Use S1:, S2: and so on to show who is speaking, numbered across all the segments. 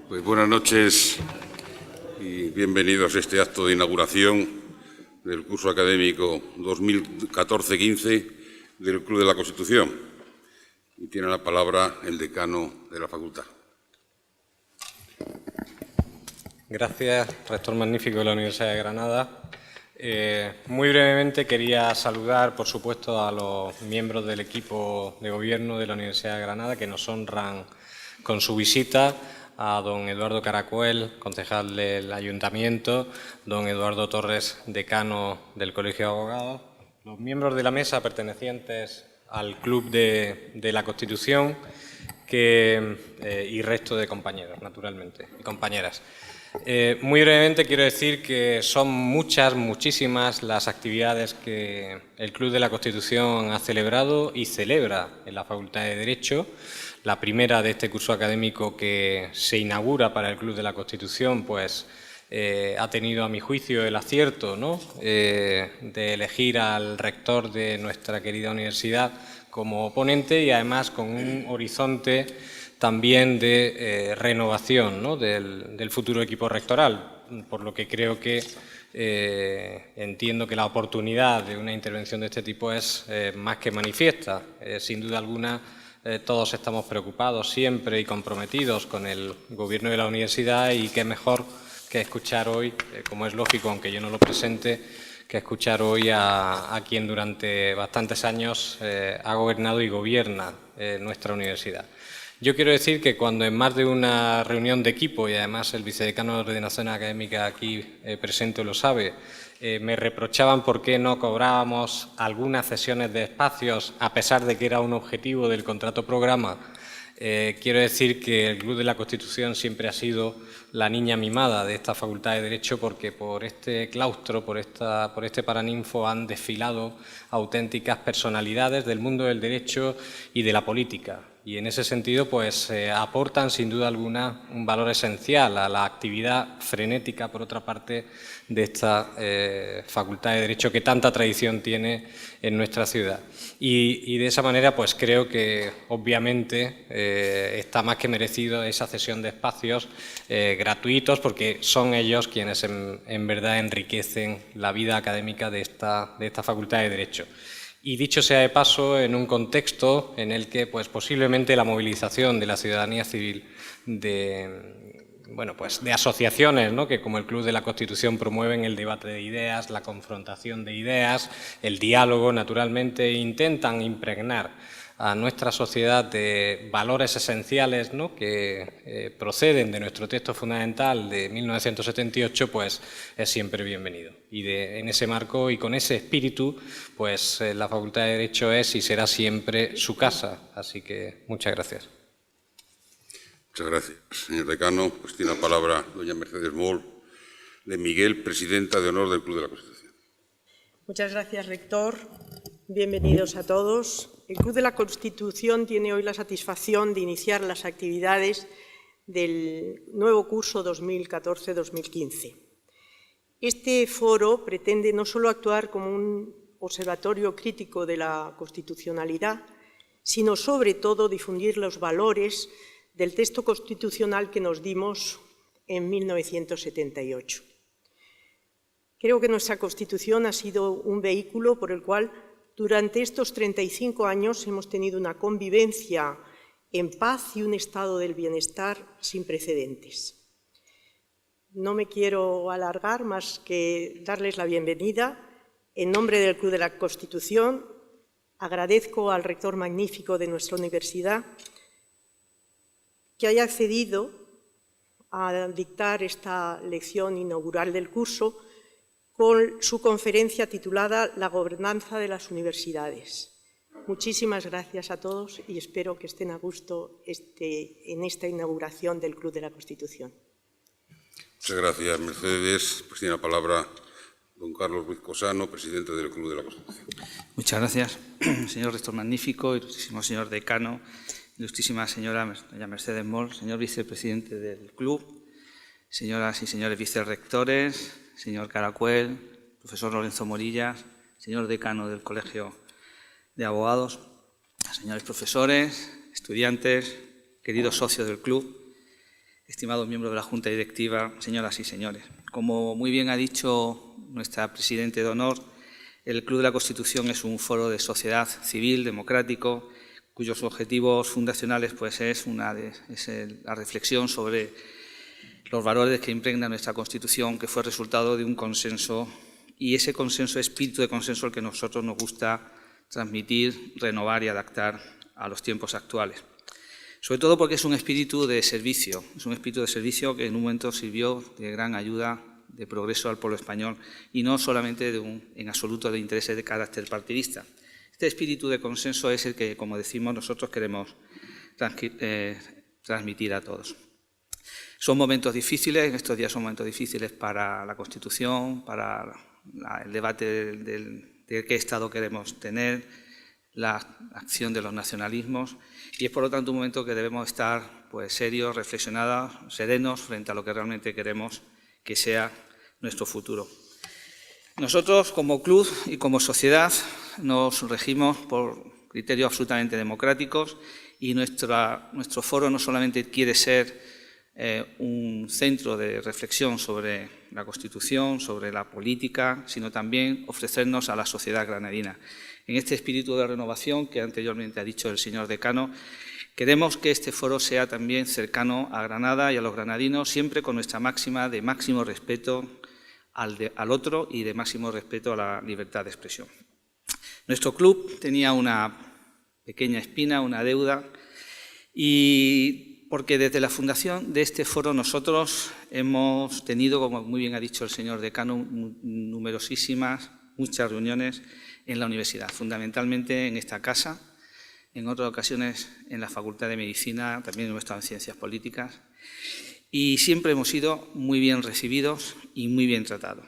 S1: Pues buenas noches y bienvenidos a este acto de inauguración del curso académico 2014-15 del Club de la Constitución. Y tiene la palabra el decano de la facultad.
S2: Gracias, rector magnífico de la Universidad de Granada. Muy brevemente quería saludar, por supuesto, a los miembros del equipo de gobierno de la Universidad de Granada que nos honran con su visita, a don Eduardo Caracuel, concejal del Ayuntamiento, don Eduardo Torres, decano del Colegio de Abogados, los miembros de la mesa pertenecientes al Club de la Constitución y resto de compañeros, naturalmente, y compañeras. Muy brevemente quiero decir que son muchísimas las actividades que el Club de la Constitución ha celebrado y celebra en la Facultad de Derecho. La primera de este curso académico que se inaugura para el Club de la Constitución, pues ha tenido, a mi juicio, el acierto, ¿no?, de elegir al rector de nuestra querida universidad como ponente y además con un horizonte también de renovación, ¿no?, del futuro equipo rectoral, por lo que creo que entiendo que la oportunidad de una intervención de este tipo es más que manifiesta. Sin duda alguna, todos estamos preocupados siempre y comprometidos con el gobierno de la universidad y qué mejor que escuchar hoy, como es lógico, aunque yo no lo presente, que escuchar hoy a quien durante bastantes años ha gobernado y gobierna nuestra universidad. Yo quiero decir que cuando en más de una reunión de equipo, y además el vicedecano de Ordenación Académica aquí presente lo sabe, me reprochaban por qué no cobrábamos algunas cesiones de espacios, a pesar de que era un objetivo del contrato programa, quiero decir que el Club de la Constitución siempre ha sido la niña mimada de esta Facultad de Derecho, porque por este claustro, por este paraninfo han desfilado auténticas personalidades del mundo del derecho y de la política. Y en ese sentido, pues aportan sin duda alguna un valor esencial a la actividad frenética, por otra parte, de esta Facultad de Derecho que tanta tradición tiene en nuestra ciudad. Y de esa manera, pues creo que obviamente está más que merecido esa cesión de espacios gratuitos, porque son ellos quienes en verdad enriquecen la vida académica de esta Facultad de Derecho. Y dicho sea de paso, en un contexto en el que pues, posiblemente la movilización de la ciudadanía civil de asociaciones, ¿no?, que como el Club de la Constitución promueven el debate de ideas, la confrontación de ideas, el diálogo, naturalmente, intentan impregnar a nuestra sociedad de valores esenciales, ¿no?, que proceden de nuestro texto fundamental de 1978, pues es siempre bienvenido. Y en ese marco y con ese espíritu, pues la Facultad de Derecho es y será siempre su casa. Así que muchas gracias.
S1: Muchas gracias, señor decano. Pues tiene la palabra doña Mercedes Moll de Miguel, presidenta de honor del Club de la Constitución.
S3: Muchas gracias, rector. Bienvenidos a todos. El Club de la Constitución tiene hoy la satisfacción de iniciar las actividades del nuevo curso 2014-2015. Este foro pretende no solo actuar como un observatorio crítico de la constitucionalidad, sino sobre todo difundir los valores del texto constitucional que nos dimos en 1978. Creo que nuestra Constitución ha sido un vehículo por el cual durante estos 35 años hemos tenido una convivencia en paz y un estado del bienestar sin precedentes. No me quiero alargar más que darles la bienvenida. En nombre del Club de la Constitución, agradezco al rector magnífico de nuestra universidad que haya accedido a dictar esta lección inaugural del curso con su conferencia titulada La gobernanza de las universidades. Muchísimas gracias a todos y espero que estén a gusto en esta inauguración del Club de la Constitución.
S1: Muchas gracias, Mercedes. Pues tiene la palabra don Carlos Ruiz Cosano, presidente del Club de la Constitución.
S4: Muchas gracias, señor rector magnífico, ilustrísimo señor decano, ilustrísima señora doña Mercedes Moll, señor vicepresidente del club, señoras y señores vicerrectores, señor Caracuel, profesor Lorenzo Morillas, señor decano del Colegio de Abogados, señores profesores, estudiantes, queridos socios del club, estimados miembros de la Junta Directiva, señoras y señores. Como muy bien ha dicho nuestra Presidenta de Honor, el Club de la Constitución es un foro de sociedad civil, democrático, cuyos objetivos fundacionales pues, es la reflexión sobre los valores que impregna nuestra Constitución, que fue resultado de un consenso, y ese consenso, espíritu de consenso, el que a nosotros nos gusta transmitir, renovar y adaptar a los tiempos actuales. Sobre todo porque es un espíritu de servicio, que en un momento sirvió de gran ayuda, de progreso al pueblo español, y no solamente en absoluto de intereses de carácter partidista. Este espíritu de consenso es el que, como decimos, nosotros queremos transmitir a todos. Son momentos difíciles, estos días son momentos difíciles para la Constitución, para el debate de qué Estado queremos tener, la acción de los nacionalismos, y es por lo tanto un momento que debemos estar pues, serios, reflexionados, serenos frente a lo que realmente queremos que sea nuestro futuro. Nosotros, como club y como sociedad, nos regimos por criterios absolutamente democráticos y nuestro foro no solamente quiere ser un centro de reflexión sobre la Constitución, sobre la política, sino también ofrecernos a la sociedad granadina. En este espíritu de renovación que anteriormente ha dicho el señor decano, queremos que este foro sea también cercano a Granada y a los granadinos, siempre con nuestra máxima de máximo respeto al otro y de máximo respeto a la libertad de expresión. Nuestro club tenía una pequeña espina, una deuda, y porque desde la fundación de este foro nosotros hemos tenido, como muy bien ha dicho el señor decano, muchas reuniones en la universidad, fundamentalmente en esta casa, en otras ocasiones en la Facultad de Medicina, también hemos estado en Ciencias Políticas, y siempre hemos sido muy bien recibidos y muy bien tratados.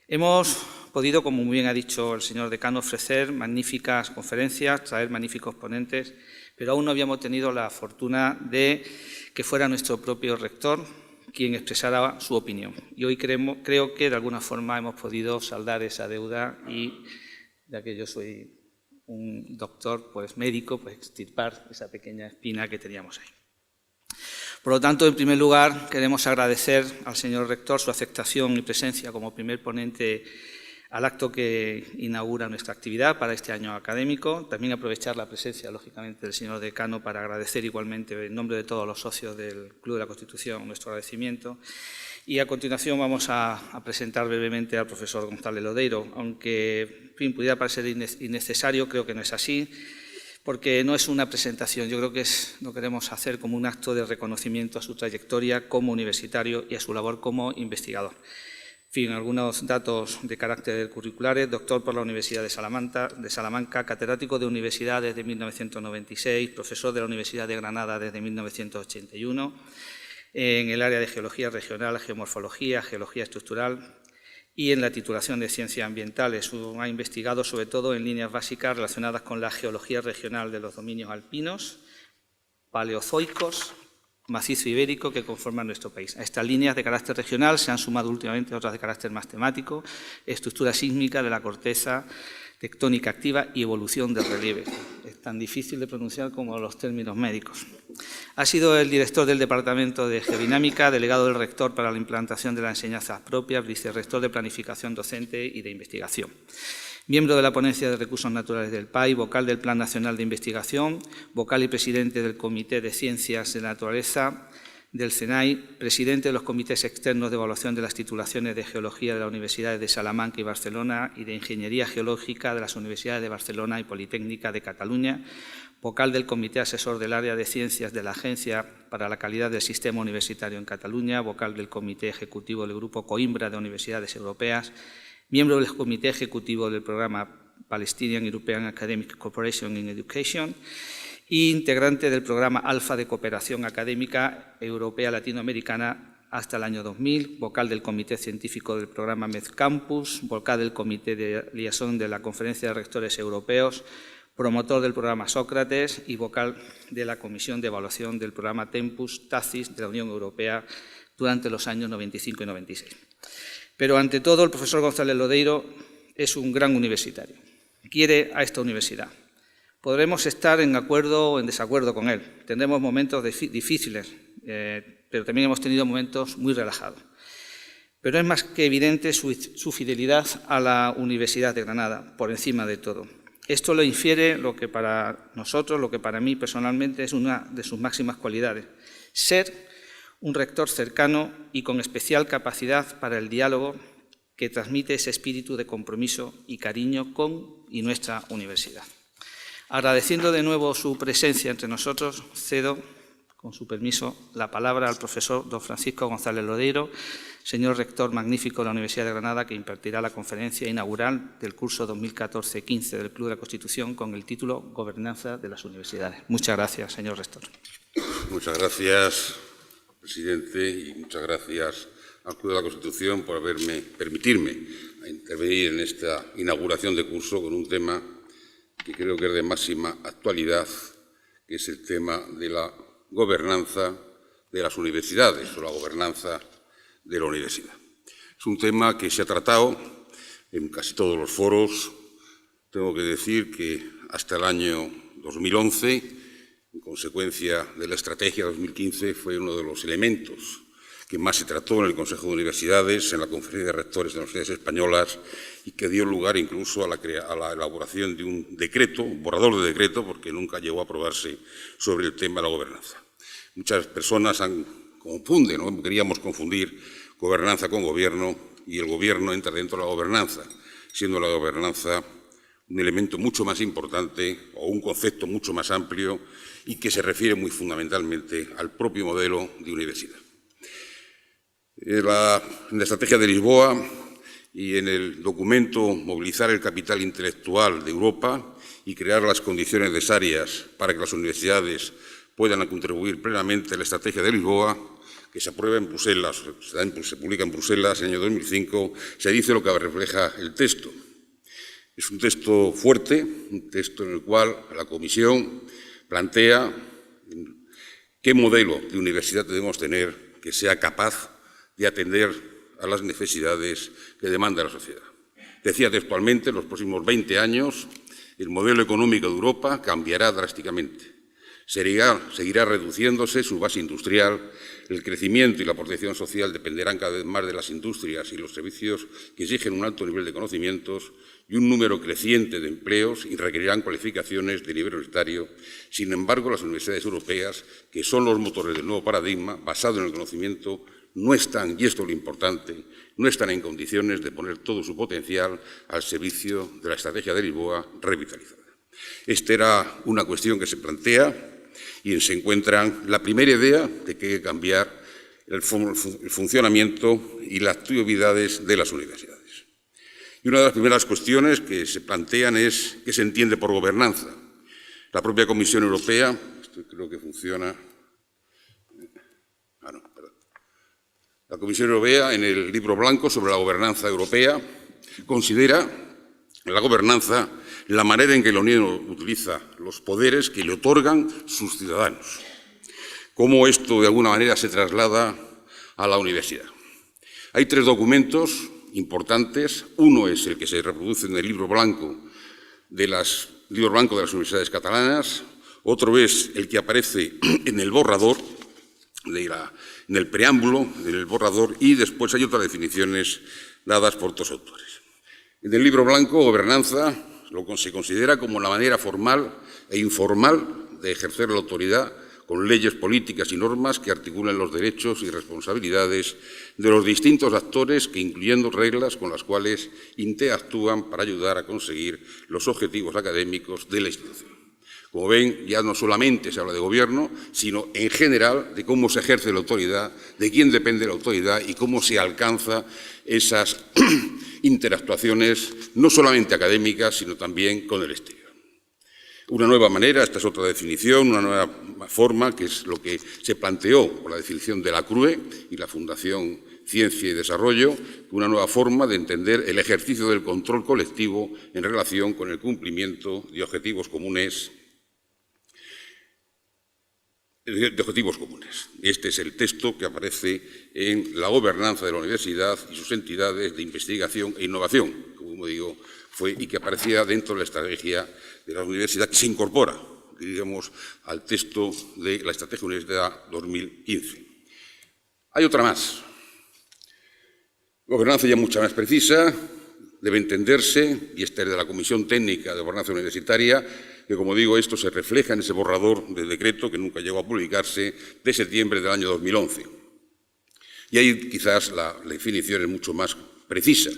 S4: Hemos podido, como muy bien ha dicho el señor decano, ofrecer magníficas conferencias, traer magníficos ponentes, pero aún no habíamos tenido la fortuna de que fuera nuestro propio rector quien expresara su opinión. Y hoy creo que de alguna forma hemos podido saldar esa deuda y, ya que yo soy un doctor pues médico, pues extirpar esa pequeña espina que teníamos ahí. Por lo tanto, en primer lugar, queremos agradecer al señor rector su aceptación y presencia como primer ponente al acto que inaugura nuestra actividad para este año académico. También aprovechar la presencia, lógicamente, del señor decano para agradecer igualmente, en nombre de todos los socios del Club de la Constitución, nuestro agradecimiento. Y a continuación vamos a presentar brevemente al profesor González Lodeiro, aunque en fin, pudiera parecer innecesario, creo que no es así, porque no es una presentación, yo creo que lo queremos hacer como un acto de reconocimiento a su trayectoria como universitario y a su labor como investigador. En fin, algunos datos de carácter curriculares: doctor por la Universidad de Salamanca, catedrático de universidad desde 1996, profesor de la Universidad de Granada desde 1981, en el área de Geología Regional, Geomorfología, Geología Estructural, y en la titulación de Ciencias Ambientales. Ha investigado sobre todo en líneas básicas relacionadas con la geología regional de los dominios alpinos, paleozoicos, macizo ibérico que conforman nuestro país. A estas líneas de carácter regional se han sumado últimamente otras de carácter más temático: estructura sísmica de la corteza, tectónica activa y evolución del relieve. Es tan difícil de pronunciar como los términos médicos. Ha sido el director del Departamento de Geodinámica, delegado del rector para la implantación de las enseñanzas propias, vicerrector de Planificación Docente y de Investigación. Miembro de la Ponencia de Recursos Naturales del PAI, vocal del Plan Nacional de Investigación, vocal y presidente del Comité de Ciencias de la Naturaleza del CENAI, presidente de los comités externos de evaluación de las titulaciones de Geología de las Universidades de Salamanca y Barcelona y de Ingeniería Geológica de las Universidades de Barcelona y Politécnica de Cataluña, vocal del Comité Asesor del Área de Ciencias de la Agencia para la Calidad del Sistema Universitario en Cataluña, vocal del Comité Ejecutivo del Grupo Coimbra de Universidades Europeas, miembro del Comité Ejecutivo del Programa Palestinian European Academic Cooperation in Education e integrante del Programa Alfa de Cooperación Académica Europea Latinoamericana hasta el año 2000, vocal del Comité Científico del Programa MedCampus, vocal del Comité de Liaison de la Conferencia de Rectores Europeos, promotor del Programa Sócrates y vocal de la Comisión de Evaluación del Programa Tempus Tacis de la Unión Europea durante los años 95 y 96. Pero, ante todo, el profesor González Lodeiro es un gran universitario. Quiere a esta universidad. Podremos estar en acuerdo o en desacuerdo con él. Tendremos momentos difíciles, pero pero también hemos tenido momentos muy relajados. Pero es más que evidente su fidelidad a la Universidad de Granada, por encima de todo. Esto lo infiere lo que para nosotros, lo que para mí personalmente es una de sus máximas cualidades: ser un rector cercano y con especial capacidad para el diálogo, que transmite ese espíritu de compromiso y cariño con y nuestra universidad. Agradeciendo de nuevo su presencia entre nosotros, cedo, con su permiso, la palabra al profesor don Francisco González Lodeiro, señor rector magnífico de la Universidad de Granada, que impartirá la conferencia inaugural del curso 2014-15 del Club de la Constitución con el título Gobernanza de las Universidades. Muchas gracias, señor rector.
S1: Muchas gracias, presidente, y muchas gracias al Club de la Constitución por permitirme intervenir en esta inauguración de curso con un tema que creo que es de máxima actualidad, que es el tema de la gobernanza de las universidades o la gobernanza de la universidad. Es un tema que se ha tratado en casi todos los foros. Tengo que decir que hasta el año 2011, en consecuencia de la Estrategia 2015, fue uno de los elementos que más se trató en el Consejo de Universidades, en la Conferencia de Rectores de las Universidades Españolas, y que dio lugar incluso a la elaboración de un decreto, un borrador de decreto, porque nunca llegó a aprobarse, sobre el tema de la gobernanza. Muchas personas confunden, ¿no? Queríamos confundir gobernanza con gobierno, y el gobierno entra dentro de la gobernanza, siendo la gobernanza un elemento mucho más importante o un concepto mucho más amplio y que se refiere muy fundamentalmente al propio modelo de universidad. En la Estrategia de Lisboa y en el documento Movilizar el capital intelectual de Europa y crear las condiciones necesarias para que las universidades puedan contribuir plenamente a la Estrategia de Lisboa, que se aprueba en Bruselas, se publica en Bruselas en el año 2005, se dice lo que refleja el texto. Es un texto fuerte, un texto en el cual la Comisión plantea qué modelo de universidad debemos tener que sea capaz de atender a las necesidades que demanda la sociedad. Decía textualmente, en los próximos 20 años, el modelo económico de Europa cambiará drásticamente. Seguirá reduciéndose su base industrial, el crecimiento y la protección social dependerán cada vez más de las industrias y los servicios que exigen un alto nivel de conocimientos y un número creciente de empleos y requerirán cualificaciones de nivel universitario. Sin embargo, las universidades europeas, que son los motores del nuevo paradigma basado en el conocimiento, no están, y esto es lo importante, no están en condiciones de poner todo su potencial al servicio de la Estrategia de Lisboa revitalizada. Esta era una cuestión que se plantea y se encuentra la primera idea de que hay que cambiar el funcionamiento y las actividades de las universidades. Y una de las primeras cuestiones que se plantean es qué se entiende por gobernanza. La propia Comisión Europea, esto creo que funciona. La Comisión Europea, en el Libro Blanco sobre la gobernanza europea, considera la gobernanza la manera en que la Unión utiliza los poderes que le otorgan sus ciudadanos. Cómo esto, de alguna manera, se traslada a la universidad. Hay tres documentos importantes. Uno es el que se reproduce en el Libro Blanco de las universidades catalanas. Otro es el que aparece en el borrador en el preámbulo del borrador, y después hay otras definiciones dadas por otros autores. En el Libro Blanco, gobernanza se considera como la manera formal e informal de ejercer la autoridad con leyes políticas y normas que articulen los derechos y responsabilidades de los distintos actores, que incluyendo reglas con las cuales interactúan para ayudar a conseguir los objetivos académicos de la institución. Como ven, ya no solamente se habla de gobierno, sino en general de cómo se ejerce la autoridad, de quién depende la autoridad y cómo se alcanza esas interactuaciones, no solamente académicas, sino también con el exterior. Una nueva manera, esta es otra definición, una nueva forma, que es lo que se planteó por la definición de la CRUE y la Fundación Ciencia y Desarrollo, una nueva forma de entender el ejercicio del control colectivo en relación con el cumplimiento de objetivos comunes. Este es el texto que aparece en la gobernanza de la universidad y sus entidades de investigación e innovación, como digo, y que aparecía dentro de la estrategia de la universidad, que se incorpora, digamos, al texto de la Estrategia de la Universidad 2015. Hay otra más. Gobernanza ya mucha más precisa, debe entenderse, y esta es de la Comisión Técnica de Gobernanza Universitaria, que, como digo, esto se refleja en ese borrador de decreto que nunca llegó a publicarse, de septiembre del año 2011. Y ahí quizás la definición es mucho más precisa.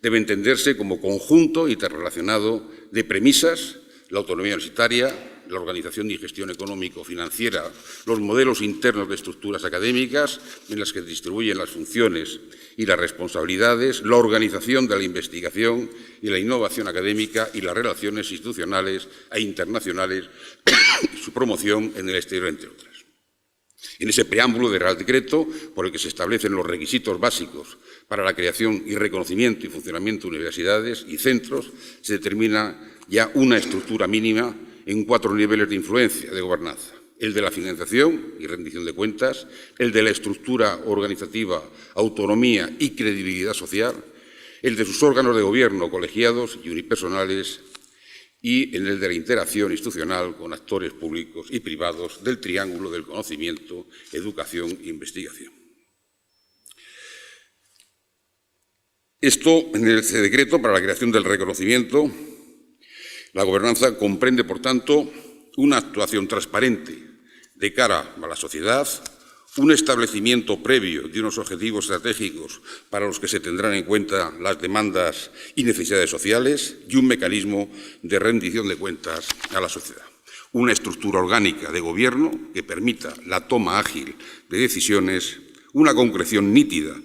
S1: Debe entenderse como conjunto interrelacionado de premisas, la autonomía universitaria, la organización y gestión económico-financiera, los modelos internos de estructuras académicas en las que se distribuyen las funciones y las responsabilidades, la organización de la investigación y la innovación académica y las relaciones institucionales e internacionales y su promoción en el exterior, entre otras. En ese preámbulo del Real Decreto, por el que se establecen los requisitos básicos para la creación y reconocimiento y funcionamiento de universidades y centros, se determina ya una estructura mínima en 4 niveles de influencia de gobernanza: el de la financiación y rendición de cuentas, el de la estructura organizativa, autonomía y credibilidad social, el de sus órganos de gobierno, colegiados y unipersonales, y en el de la interacción institucional con actores públicos y privados del triángulo del conocimiento, educación e investigación. Esto, en ese decreto para la creación del reconocimiento, la gobernanza comprende, por tanto, una actuación transparente de cara a la sociedad, un establecimiento previo de unos objetivos estratégicos para los que se tendrán en cuenta las demandas y necesidades sociales y un mecanismo de rendición de cuentas a la sociedad. Una estructura orgánica de gobierno que permita la toma ágil de decisiones, una concreción nítida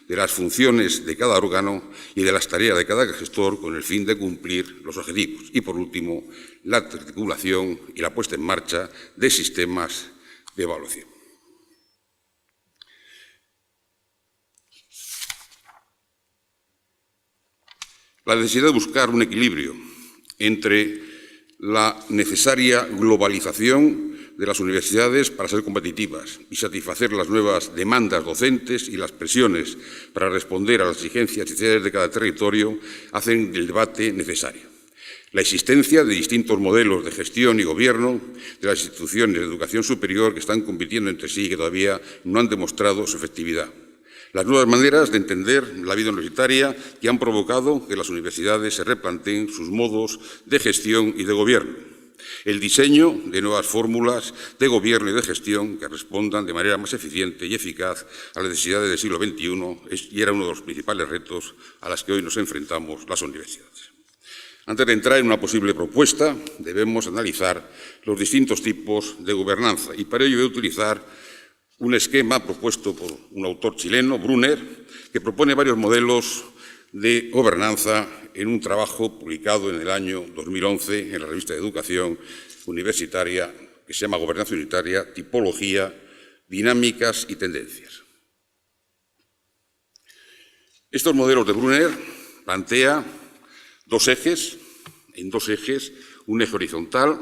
S1: de las funciones de cada órgano y de las tareas de cada gestor con el fin de cumplir los objetivos. Y, por último, la articulación y la puesta en marcha de sistemas de evaluación. La necesidad de buscar un equilibrio entre la necesaria globalización de las universidades para ser competitivas y satisfacer las nuevas demandas docentes y las presiones para responder a las exigencias y necesidades de cada territorio hacen el debate necesario. La existencia de distintos modelos de gestión y gobierno de las instituciones de educación superior que están compitiendo entre sí y que todavía no han demostrado su efectividad. Las nuevas maneras de entender la vida universitaria que han provocado que las universidades se replanteen sus modos de gestión y de gobierno. El diseño de nuevas fórmulas de gobierno y de gestión que respondan de manera más eficiente y eficaz a las necesidades del siglo XXI y era uno de los principales retos a los que hoy nos enfrentamos las universidades. Antes de entrar en una posible propuesta, debemos analizar los distintos tipos de gobernanza y para ello voy a utilizar un esquema propuesto por un autor chileno, Brunner, que propone varios modelos de gobernanza en un trabajo publicado en el año 2011 en la revista de Educación Universitaria, que se llama Gobernanza Universitaria, Tipología, Dinámicas y Tendencias. Estos modelos de Brunner plantea en dos ejes, un eje horizontal,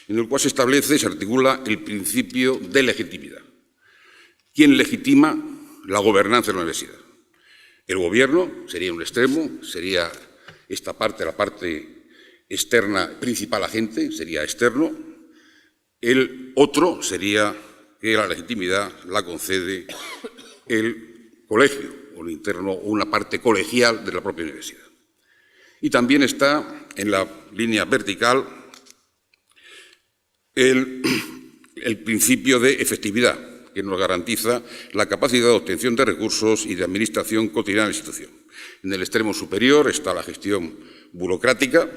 S1: en el cual se establece y se articula el principio de legitimidad. ¿Quién legitima la gobernanza de la universidad? El gobierno sería un extremo, sería esta parte, la parte externa, principal agente, sería externo. El otro sería que la legitimidad la concede el colegio, o el interno, o una parte colegial de la propia universidad. Y también está en la línea vertical el principio de efectividad, que nos garantiza la capacidad de obtención de recursos y de administración cotidiana de la institución. En el extremo superior está la gestión burocrática,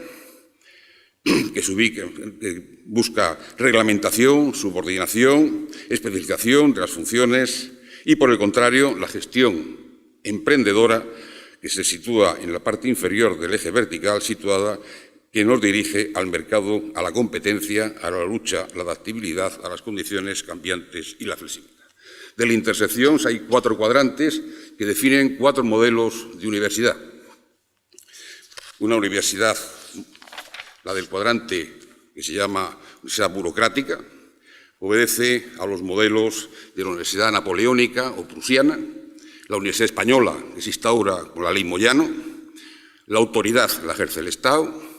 S1: que busca reglamentación, subordinación, especificación de las funciones y, por el contrario, la gestión emprendedora, que se sitúa en la parte inferior del eje vertical, situada que nos dirige al mercado, a la competencia, a la lucha, a la adaptabilidad, a las condiciones cambiantes y la flexibilidad. De la intersección hay 4 cuadrantes que definen 4 modelos de universidad. Una universidad, la del cuadrante que se llama universidad burocrática, obedece a los modelos de la universidad napoleónica o prusiana, la universidad española, que se instaura con la ley Moyano, la autoridad la ejerce el Estado.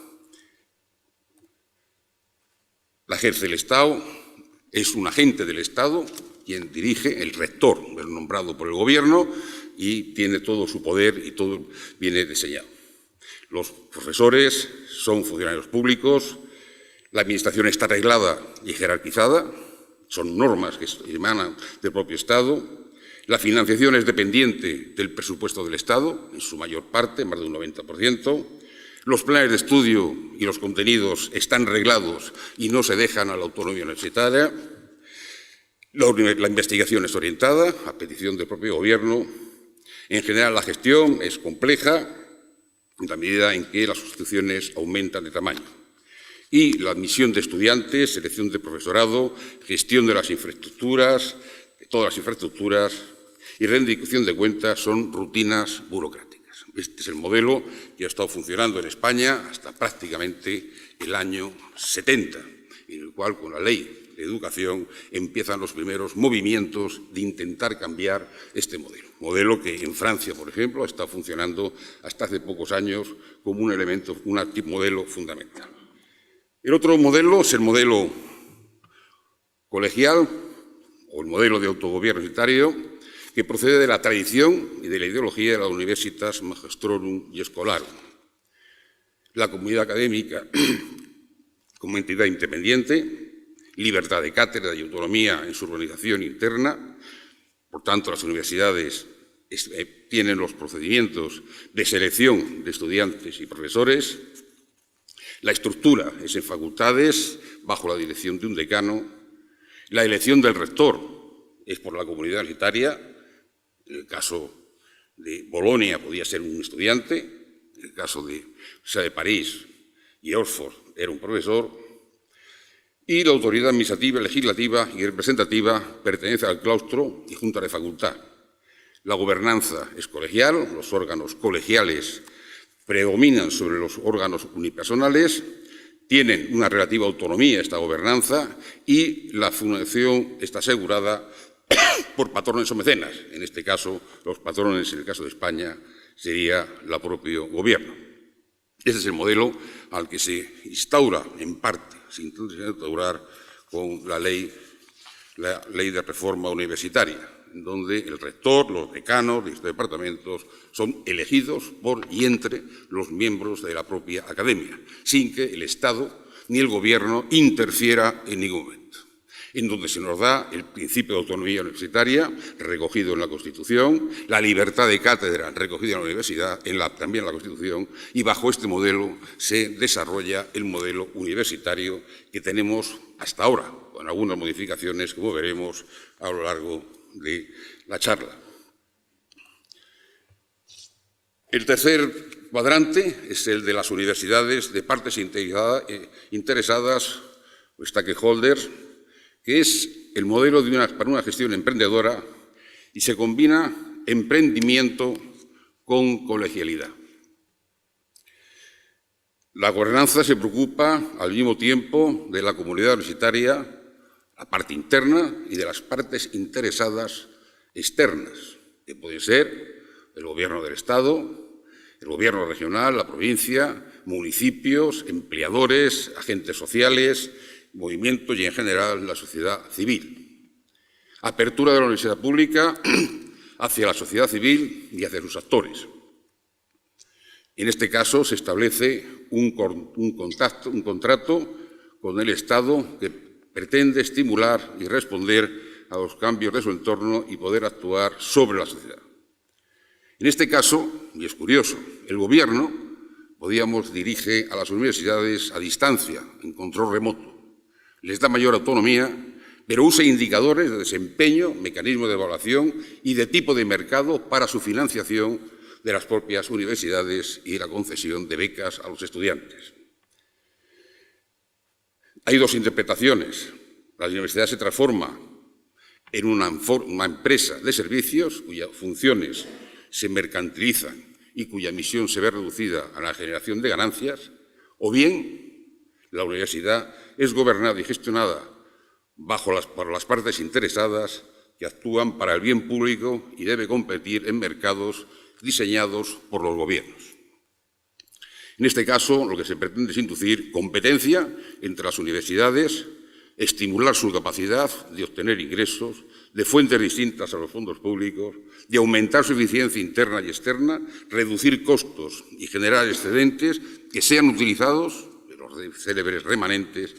S1: La ejerce el Estado, es un agente del Estado, quien dirige, el rector, es nombrado por el Gobierno y tiene todo su poder y todo viene diseñado. Los profesores son funcionarios públicos, la Administración está reglada y jerarquizada, son normas que emanan del propio Estado. La financiación es dependiente del presupuesto del Estado, en su mayor parte, más de un 90%. Los planes de estudio y los contenidos están reglados y no se dejan a la autonomía universitaria. La investigación es orientada a petición del propio Gobierno. En general, la gestión es compleja en la medida en que las instituciones aumentan de tamaño. Y la admisión de estudiantes, selección de profesorado, gestión de las infraestructuras, de todas las infraestructuras y rendición de cuentas son rutinas burocráticas. Este es el modelo que ha estado funcionando en España hasta prácticamente el año 70, en el cual, con la Ley de Educación, empiezan los primeros movimientos de intentar cambiar este modelo. Modelo que en Francia, por ejemplo, está funcionando hasta hace pocos años como un elemento, un modelo fundamental. El otro modelo es el modelo colegial o el modelo de autogobierno universitario, que procede de la tradición y de la ideología de la Universitas Magistrorum y Scholarum. La comunidad académica como entidad independiente, libertad de cátedra y autonomía en su organización interna. Por tanto, las universidades tienen los procedimientos de selección de estudiantes y profesores. La estructura es en facultades, bajo la dirección de un decano. La elección del rector es por la comunidad universitaria. En el caso de Bolonia podía ser un estudiante, en el caso de París y Oxford era un profesor, y la autoridad administrativa, legislativa y representativa pertenece al claustro y junta de facultad. La gobernanza es colegial, los órganos colegiales predominan sobre los órganos unipersonales, tienen una relativa autonomía esta gobernanza y la fundación está asegurada por patrones o mecenas. En este caso, los patrones, en el caso de España, sería el propio Gobierno. Ese es el modelo al que se instaura, en parte, se intenta instaurar con la ley de reforma universitaria, en donde el rector, los decanos de estos departamentos son elegidos por y entre los miembros de la propia academia, sin que el Estado ni el Gobierno interfiera en ningún momento, en donde se nos da el principio de autonomía universitaria, recogido en la Constitución, la libertad de cátedra, recogida en la universidad, también en la Constitución, y bajo este modelo se desarrolla el modelo universitario que tenemos hasta ahora, con algunas modificaciones, como veremos a lo largo de la charla. El tercer cuadrante es el de las universidades de partes interesadas, o stakeholders, que es el modelo para una gestión emprendedora y se combina emprendimiento con colegialidad. La gobernanza se preocupa al mismo tiempo de la comunidad universitaria, la parte interna, y de las partes interesadas externas, que pueden ser el Gobierno del Estado, el Gobierno regional, la provincia, municipios, empleadores, agentes sociales, movimientos y, en general, la sociedad civil. Apertura de la universidad pública hacia la sociedad civil y hacia sus actores. En este caso, se establece un contrato con el Estado que pretende estimular y responder a los cambios de su entorno y poder actuar sobre la sociedad. En este caso, y es curioso, el Gobierno, dirige a las universidades a distancia, en control remoto. Les da mayor autonomía, pero usa indicadores de desempeño, mecanismos de evaluación y de tipo de mercado para su financiación de las propias universidades y la concesión de becas a los estudiantes. Hay dos interpretaciones. La universidad se transforma en una empresa de servicios cuyas funciones se mercantilizan y cuya misión se ve reducida a la generación de ganancias, o bien la universidad es gobernada y gestionada por las partes interesadas que actúan para el bien público y debe competir en mercados diseñados por los gobiernos. En este caso, lo que se pretende es inducir competencia entre las universidades estimular su capacidad de obtener ingresos de fuentes distintas a los fondos públicos, de aumentar su eficiencia interna y externa, reducir costos y generar excedentes que sean utilizados, los célebres remanentes,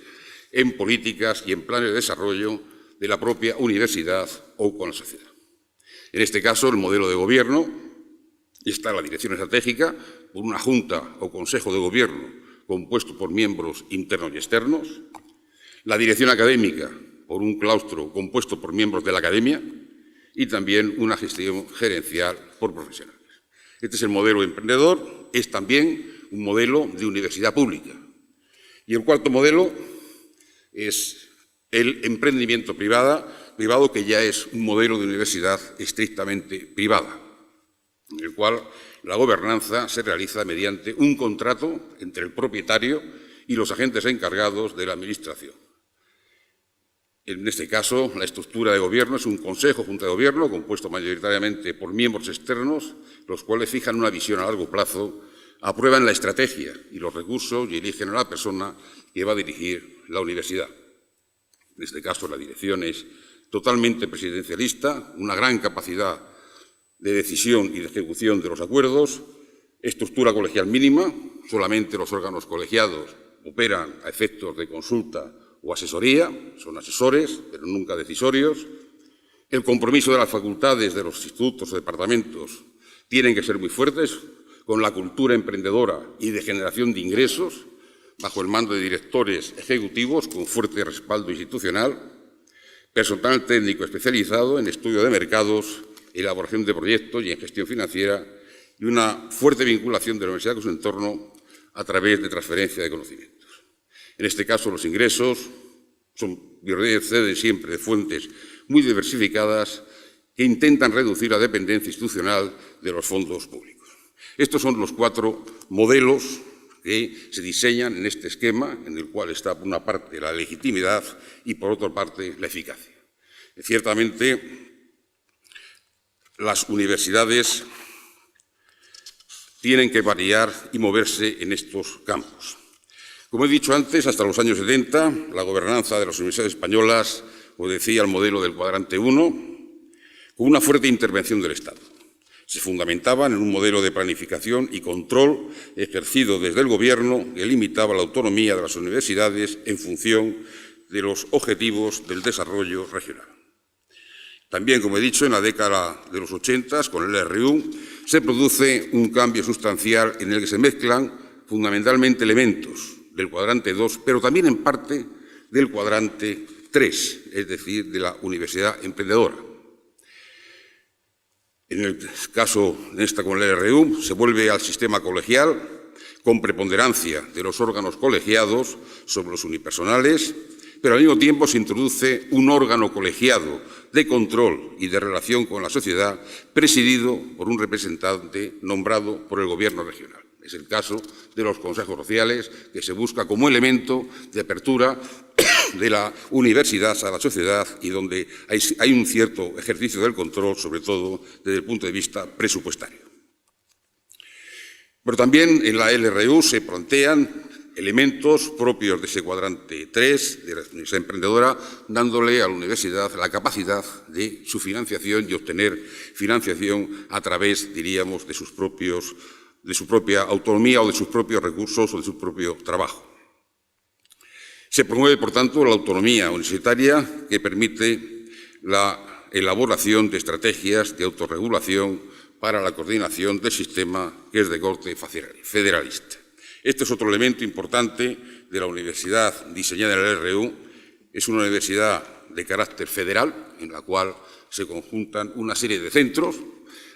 S1: en políticas y en planes de desarrollo de la propia universidad o con la sociedad. En este caso, el modelo de gobierno está la dirección estratégica por una junta o consejo de gobierno compuesto por miembros internos y externos, la dirección académica por un claustro compuesto por miembros de la academia y también una gestión gerencial por profesionales. Este es el modelo emprendedor, es también un modelo de universidad pública. Y el cuarto modelo es el emprendimiento privado, que ya es un modelo de universidad estrictamente privada, en el cual la gobernanza se realiza mediante un contrato entre el propietario y los agentes encargados de la administración. En este caso, la estructura de gobierno es un consejo junta de gobierno compuesto mayoritariamente por miembros externos, los cuales fijan una visión a largo plazo, aprueban la estrategia y los recursos y eligen a la persona que va a dirigir la universidad. En este caso, la dirección es totalmente presidencialista, una gran capacidad de decisión y de ejecución de los acuerdos, estructura colegial mínima, solamente los órganos colegiados operan a efectos de consulta o asesoría, son asesores, pero nunca decisorios. El compromiso de las facultades de los institutos o departamentos tienen que ser muy fuertes, con la cultura emprendedora y de generación de ingresos, bajo el mando de directores ejecutivos con fuerte respaldo institucional, personal técnico especializado en estudio de mercados, elaboración de proyectos y en gestión financiera, y una fuerte vinculación de la universidad con su entorno a través de transferencia de conocimientos. En este caso, los ingresos proceden siempre de fuentes muy diversificadas que intentan reducir la dependencia institucional de los fondos públicos. Estos son los 4 modelos que se diseñan en este esquema, en el cual está, por una parte, la legitimidad y, por otra parte, la eficacia. Ciertamente, las universidades tienen que variar y moverse en estos campos. Como he dicho antes, hasta los años 70, la gobernanza de las universidades españolas obedecía al modelo del cuadrante 1, con una fuerte intervención del Estado. Se fundamentaban en un modelo de planificación y control ejercido desde el Gobierno que limitaba la autonomía de las universidades en función de los objetivos del desarrollo regional. También, como he dicho, en la década de los 80, con el LRU, se produce un cambio sustancial en el que se mezclan fundamentalmente elementos del cuadrante 2, pero también en parte del cuadrante 3, es decir, de la universidad emprendedora. En el caso de esta con el LRU, se vuelve al sistema colegial con preponderancia de los órganos colegiados sobre los unipersonales, pero al mismo tiempo se introduce un órgano colegiado de control y de relación con la sociedad presidido por un representante nombrado por el Gobierno regional. Es el caso de los consejos sociales, que se busca como elemento de apertura de la universidad a la sociedad y donde hay un cierto ejercicio del control, sobre todo desde el punto de vista presupuestario. Pero también en la LRU se plantean elementos propios de ese cuadrante 3 de la universidad emprendedora, dándole a la universidad la capacidad de su financiación y obtener financiación a través, diríamos, de su propia autonomía o de sus propios recursos o de su propio trabajo. Se promueve, por tanto, la autonomía universitaria que permite la elaboración de estrategias de autorregulación para la coordinación del sistema que es de corte federalista. Este es otro elemento importante de la universidad diseñada en el LRU. Es una universidad de carácter federal, en la cual se conjuntan una serie de centros.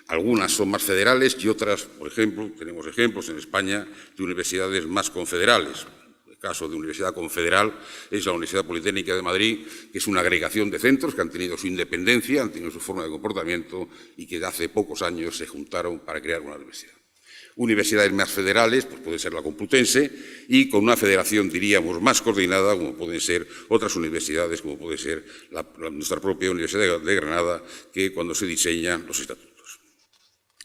S1: Algunas son más federales y otras, por ejemplo, tenemos ejemplos en España de universidades más confederales. El caso de universidad confederal es la Universidad Politécnica de Madrid, que es una agregación de centros que han tenido su independencia, han tenido su forma de comportamiento y que de hace pocos años se juntaron para crear una universidad. Universidades más federales, pues puede ser la Complutense, y con una federación, diríamos, más coordinada, como pueden ser otras universidades, como puede ser nuestra propia Universidad de Granada, que cuando se diseñan los estatutos.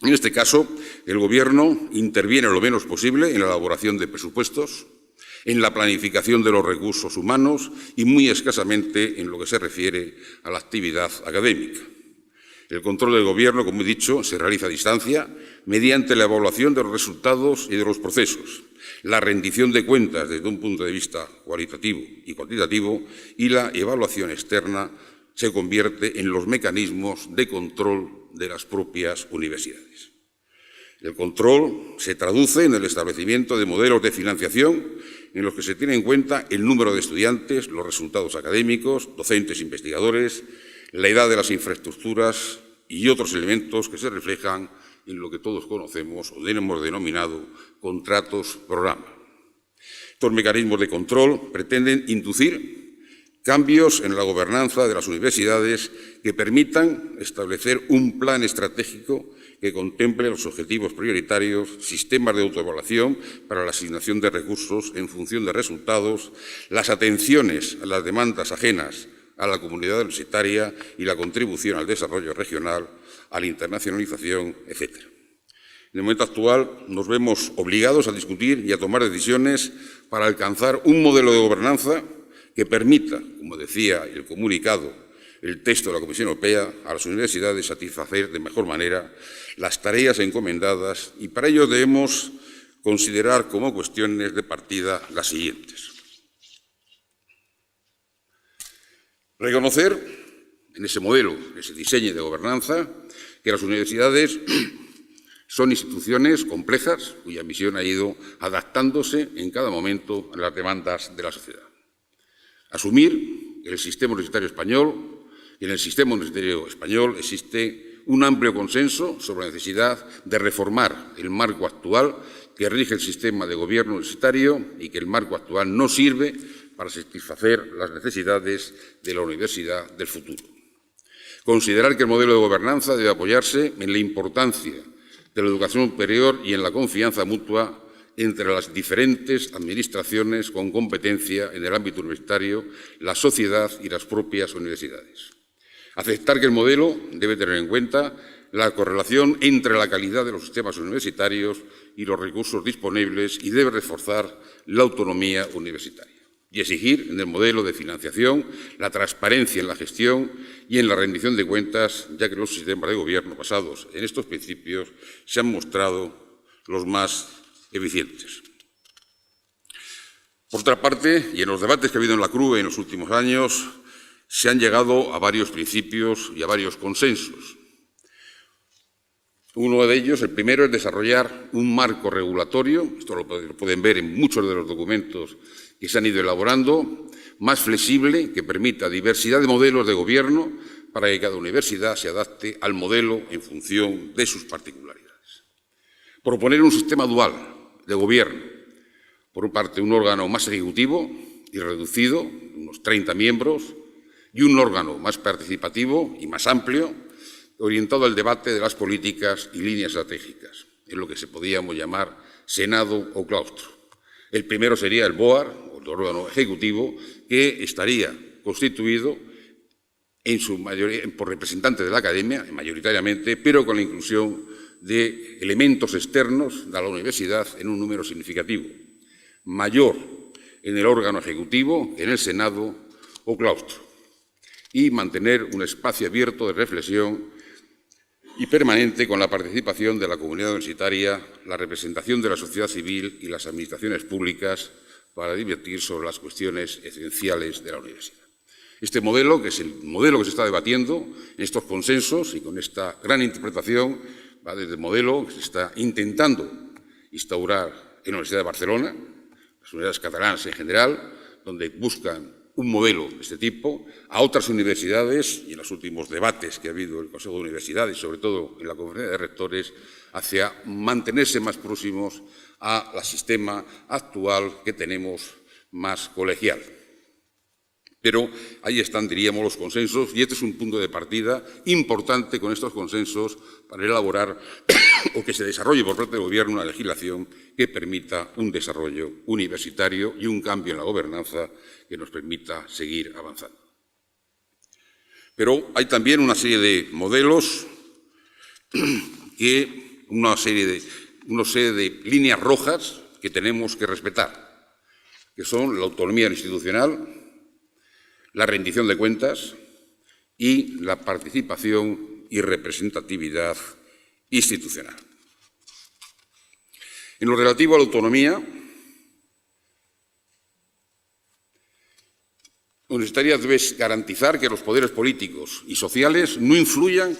S1: En este caso, el Gobierno interviene lo menos posible en la elaboración de presupuestos, en la planificación de los recursos humanos y muy escasamente en lo que se refiere a la actividad académica. El control del Gobierno, como he dicho, se realiza a distancia mediante la evaluación de los resultados y de los procesos, la rendición de cuentas desde un punto de vista cualitativo y cuantitativo y la evaluación externa se convierte en los mecanismos de control de las propias universidades. El control se traduce en el establecimiento de modelos de financiación en los que se tiene en cuenta el número de estudiantes, los resultados académicos, docentes e investigadores, la edad de las infraestructuras y otros elementos que se reflejan en lo que todos conocemos o hemos denominado contratos programa. Estos mecanismos de control pretenden inducir cambios en la gobernanza de las universidades que permitan establecer un plan estratégico que contemple los objetivos prioritarios, sistemas de autoevaluación para la asignación de recursos en función de resultados, las atenciones a las demandas ajenas a la comunidad universitaria y la contribución al desarrollo regional, a la internacionalización, etc. En el momento actual nos vemos obligados a discutir y a tomar decisiones para alcanzar un modelo de gobernanza que permita, como decía el comunicado, el texto de la Comisión Europea, a las universidades satisfacer de mejor manera las tareas encomendadas y para ello debemos considerar como cuestiones de partida las siguientes. Reconocer en ese modelo, en ese diseño de gobernanza, que las universidades son instituciones complejas cuya misión ha ido adaptándose en cada momento a las demandas de la sociedad. Asumir que en el sistema universitario español existe un amplio consenso sobre la necesidad de reformar el marco actual que rige el sistema de gobierno universitario y que el marco actual no sirve para satisfacer las necesidades de la universidad del futuro. Considerar que el modelo de gobernanza debe apoyarse en la importancia de la educación superior y en la confianza mutua entre las diferentes administraciones con competencia en el ámbito universitario, la sociedad y las propias universidades. Aceptar que el modelo debe tener en cuenta la correlación entre la calidad de los sistemas universitarios y los recursos disponibles y debe reforzar la autonomía universitaria. Y exigir en el modelo de financiación la transparencia en la gestión y en la rendición de cuentas, ya que los sistemas de gobierno basados en estos principios se han mostrado los más eficientes. Por otra parte, y en los debates que ha habido en la CRUE en los últimos años, se han llegado a varios principios y a varios consensos. Uno de ellos, el primero, es desarrollar un marco regulatorio, esto lo pueden ver en muchos de los documentos que se han ido elaborando, más flexible, que permita diversidad de modelos de gobierno para que cada universidad se adapte al modelo en función de sus particularidades. Proponer un sistema dual de gobierno, por una parte un órgano más ejecutivo y reducido, unos 30 miembros, y un órgano más participativo y más amplio, orientado al debate de las políticas y líneas estratégicas, en lo que se podíamos llamar Senado o claustro. El primero sería el BOAR, o el órgano ejecutivo, que estaría constituido en su mayoría por representantes de la academia, mayoritariamente, pero con la inclusión de elementos externos de la universidad en un número significativo, mayor en el órgano ejecutivo que en el Senado o claustro, y mantener un espacio abierto de reflexión y permanente con la participación de la comunidad universitaria, la representación de la sociedad civil y las administraciones públicas para debatir sobre las cuestiones esenciales de la universidad. Este modelo, que es el modelo que se está debatiendo en estos consensos y con esta gran interpretación, va desde el modelo que se está intentando instaurar en la Universidad de Barcelona, las universidades catalanas en general, donde buscan un modelo de este tipo, a otras universidades, y en los últimos debates que ha habido en el Consejo de Universidades, sobre todo en la Conferencia de Rectores, hacia mantenerse más próximos al sistema actual que tenemos más colegial. Pero ahí están, diríamos, los consensos, y este es un punto de partida importante con estos consensos para elaborar o que se desarrolle por parte del Gobierno una legislación que permita un desarrollo universitario y un cambio en la gobernanza que nos permita seguir avanzando. Pero hay también una serie de modelos, una serie de líneas rojas que tenemos que respetar. que son la autonomía institucional, la rendición de cuentas y la participación y representatividad institucional. En lo relativo a la autonomía, la universitaria debe garantizar que los poderes políticos y sociales no influyan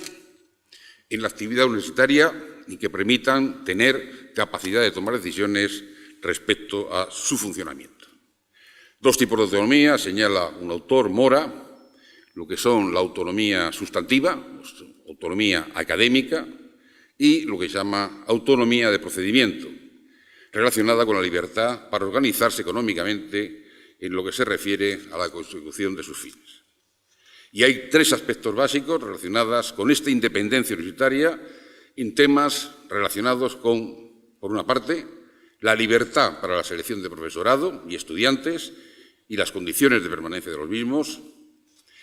S1: en la actividad universitaria y que permitan tener capacidad de tomar decisiones respecto a su funcionamiento. Dos tipos de autonomía, señala un autor, Mora, lo que son la autonomía sustantiva, autonomía académica, y lo que se llama autonomía de procedimiento, relacionada con la libertad para organizarse económicamente en lo que se refiere a la consecución de sus fines. Y hay tres aspectos básicos relacionados con esta independencia universitaria en temas relacionados con, por una parte, la libertad para la selección de profesorado y estudiantes y las condiciones de permanencia de los mismos,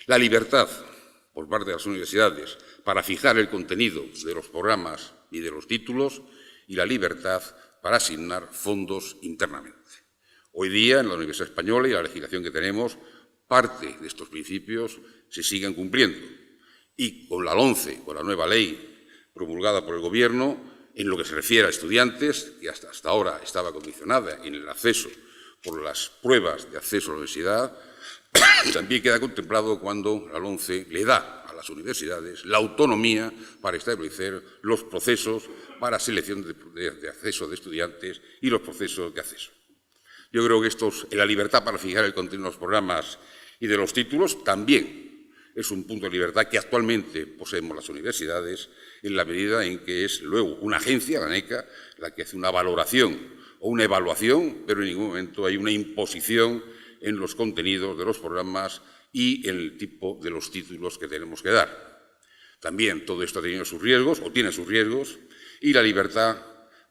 S1: la libertad por parte de las universidades para fijar el contenido de los programas y de los títulos y la libertad para asignar fondos internamente. Hoy día, en la Universidad Española y la legislación que tenemos, parte de estos principios se siguen cumpliendo. Y con la LOMCE, con la nueva ley promulgada por el Gobierno, en lo que se refiere a estudiantes, que hasta ahora estaba condicionada en el acceso por las pruebas de acceso a la universidad, también queda contemplado cuando la LOMCE le da a las universidades la autonomía para establecer los procesos para selección de acceso de estudiantes y los procesos de acceso. Yo creo que la libertad para fijar el contenido de los programas y de los títulos también es un punto de libertad que actualmente poseemos las universidades en la medida en que es luego una agencia, la ANECA, la que hace una valoración o una evaluación, pero en ningún momento hay una imposición en los contenidos de los programas y en el tipo de los títulos que tenemos que dar. También todo esto ha tenido sus riesgos, o tiene sus riesgos, y la libertad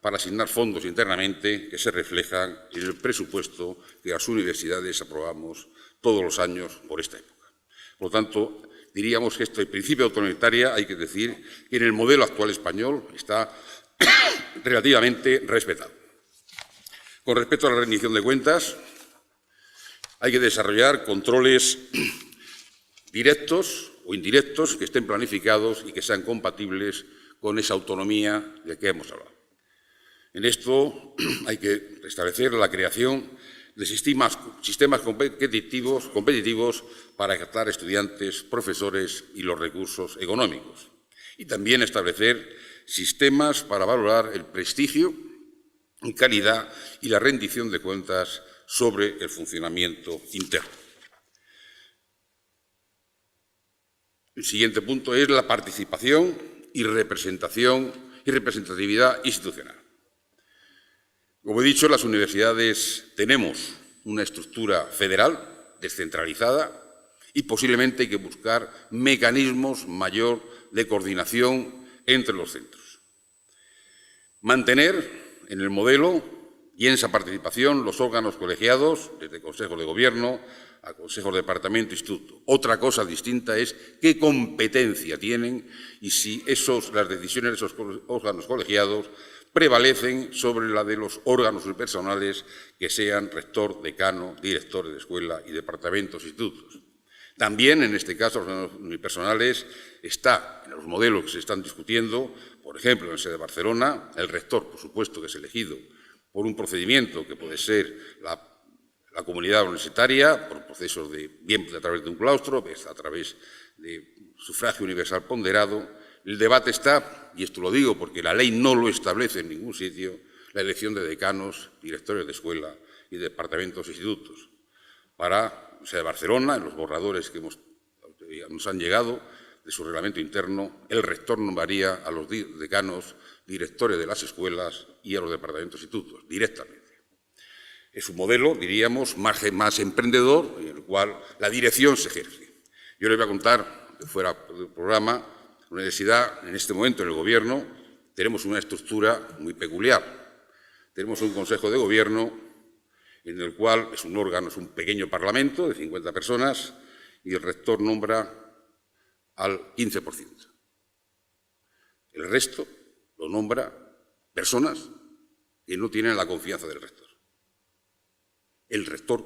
S1: para asignar fondos internamente que se reflejan en el presupuesto que las universidades aprobamos todos los años por esta época. Por lo tanto, diríamos que este principio de autonomía hay que decir que en el modelo actual español está relativamente respetado. Con respecto a la rendición de cuentas, hay que desarrollar controles directos o indirectos que estén planificados y que sean compatibles con esa autonomía de que hemos hablado. En esto hay que establecer la creación de sistemas competitivos para captar estudiantes, profesores y los recursos económicos. Y también establecer sistemas para valorar el prestigio, calidad y la rendición de cuentas sobre el funcionamiento interno. El siguiente punto es la participación y representatividad institucional. Como he dicho, las universidades tenemos una estructura federal descentralizada y posiblemente hay que buscar mecanismos mayor de coordinación entre los centros. Mantener en el modelo y en esa participación los órganos colegiados, desde consejos de gobierno a consejos de departamento, instituto. Otra cosa distinta es qué competencia tienen y si las decisiones de esos órganos colegiados prevalecen sobre la de los órganos unipersonales que sean rector, decano, directores de escuela y departamentos, institutos. También, en este caso, los órganos unipersonales está en los modelos que se están discutiendo, por ejemplo, en la sede de Barcelona, el rector, por supuesto, que es elegido por un procedimiento que puede ser la comunidad universitaria, por procesos bien a través de un claustro, bien a través de sufragio universal ponderado. El debate está, y esto lo digo porque la ley no lo establece en ningún sitio, la elección de decanos, directores de escuela y departamentos e institutos. Para o sea, de Barcelona, en los borradores que nos han llegado de su reglamento interno, el rector nombraría a los decanos, directores de las escuelas y a los departamentos e institutos, directamente. Es un modelo, diríamos, más emprendedor, en el cual la dirección se ejerce. Yo les voy a contar, fuera del programa, la universidad, en este momento, en el Gobierno, tenemos una estructura muy peculiar. Tenemos un Consejo de Gobierno en el cual es un órgano, es un pequeño parlamento de 50 personas y el rector nombra al 15%. El resto lo nombra personas que no tienen la confianza del rector. el rector,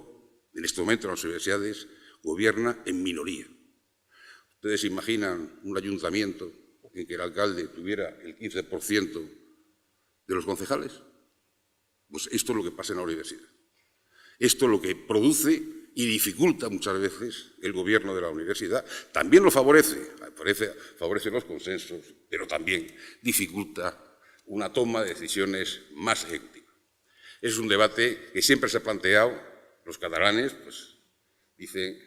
S1: en este momento en las universidades, gobierna en minoría. ¿Ustedes imaginan un ayuntamiento en que el alcalde tuviera el 15% de los concejales? Pues esto es lo que pasa en la universidad. Esto es lo que produce y dificulta muchas veces el gobierno de la universidad. También lo favorece los consensos, pero también dificulta una toma de decisiones más efectiva. Es un debate que siempre se ha planteado. Los catalanes pues, dicen,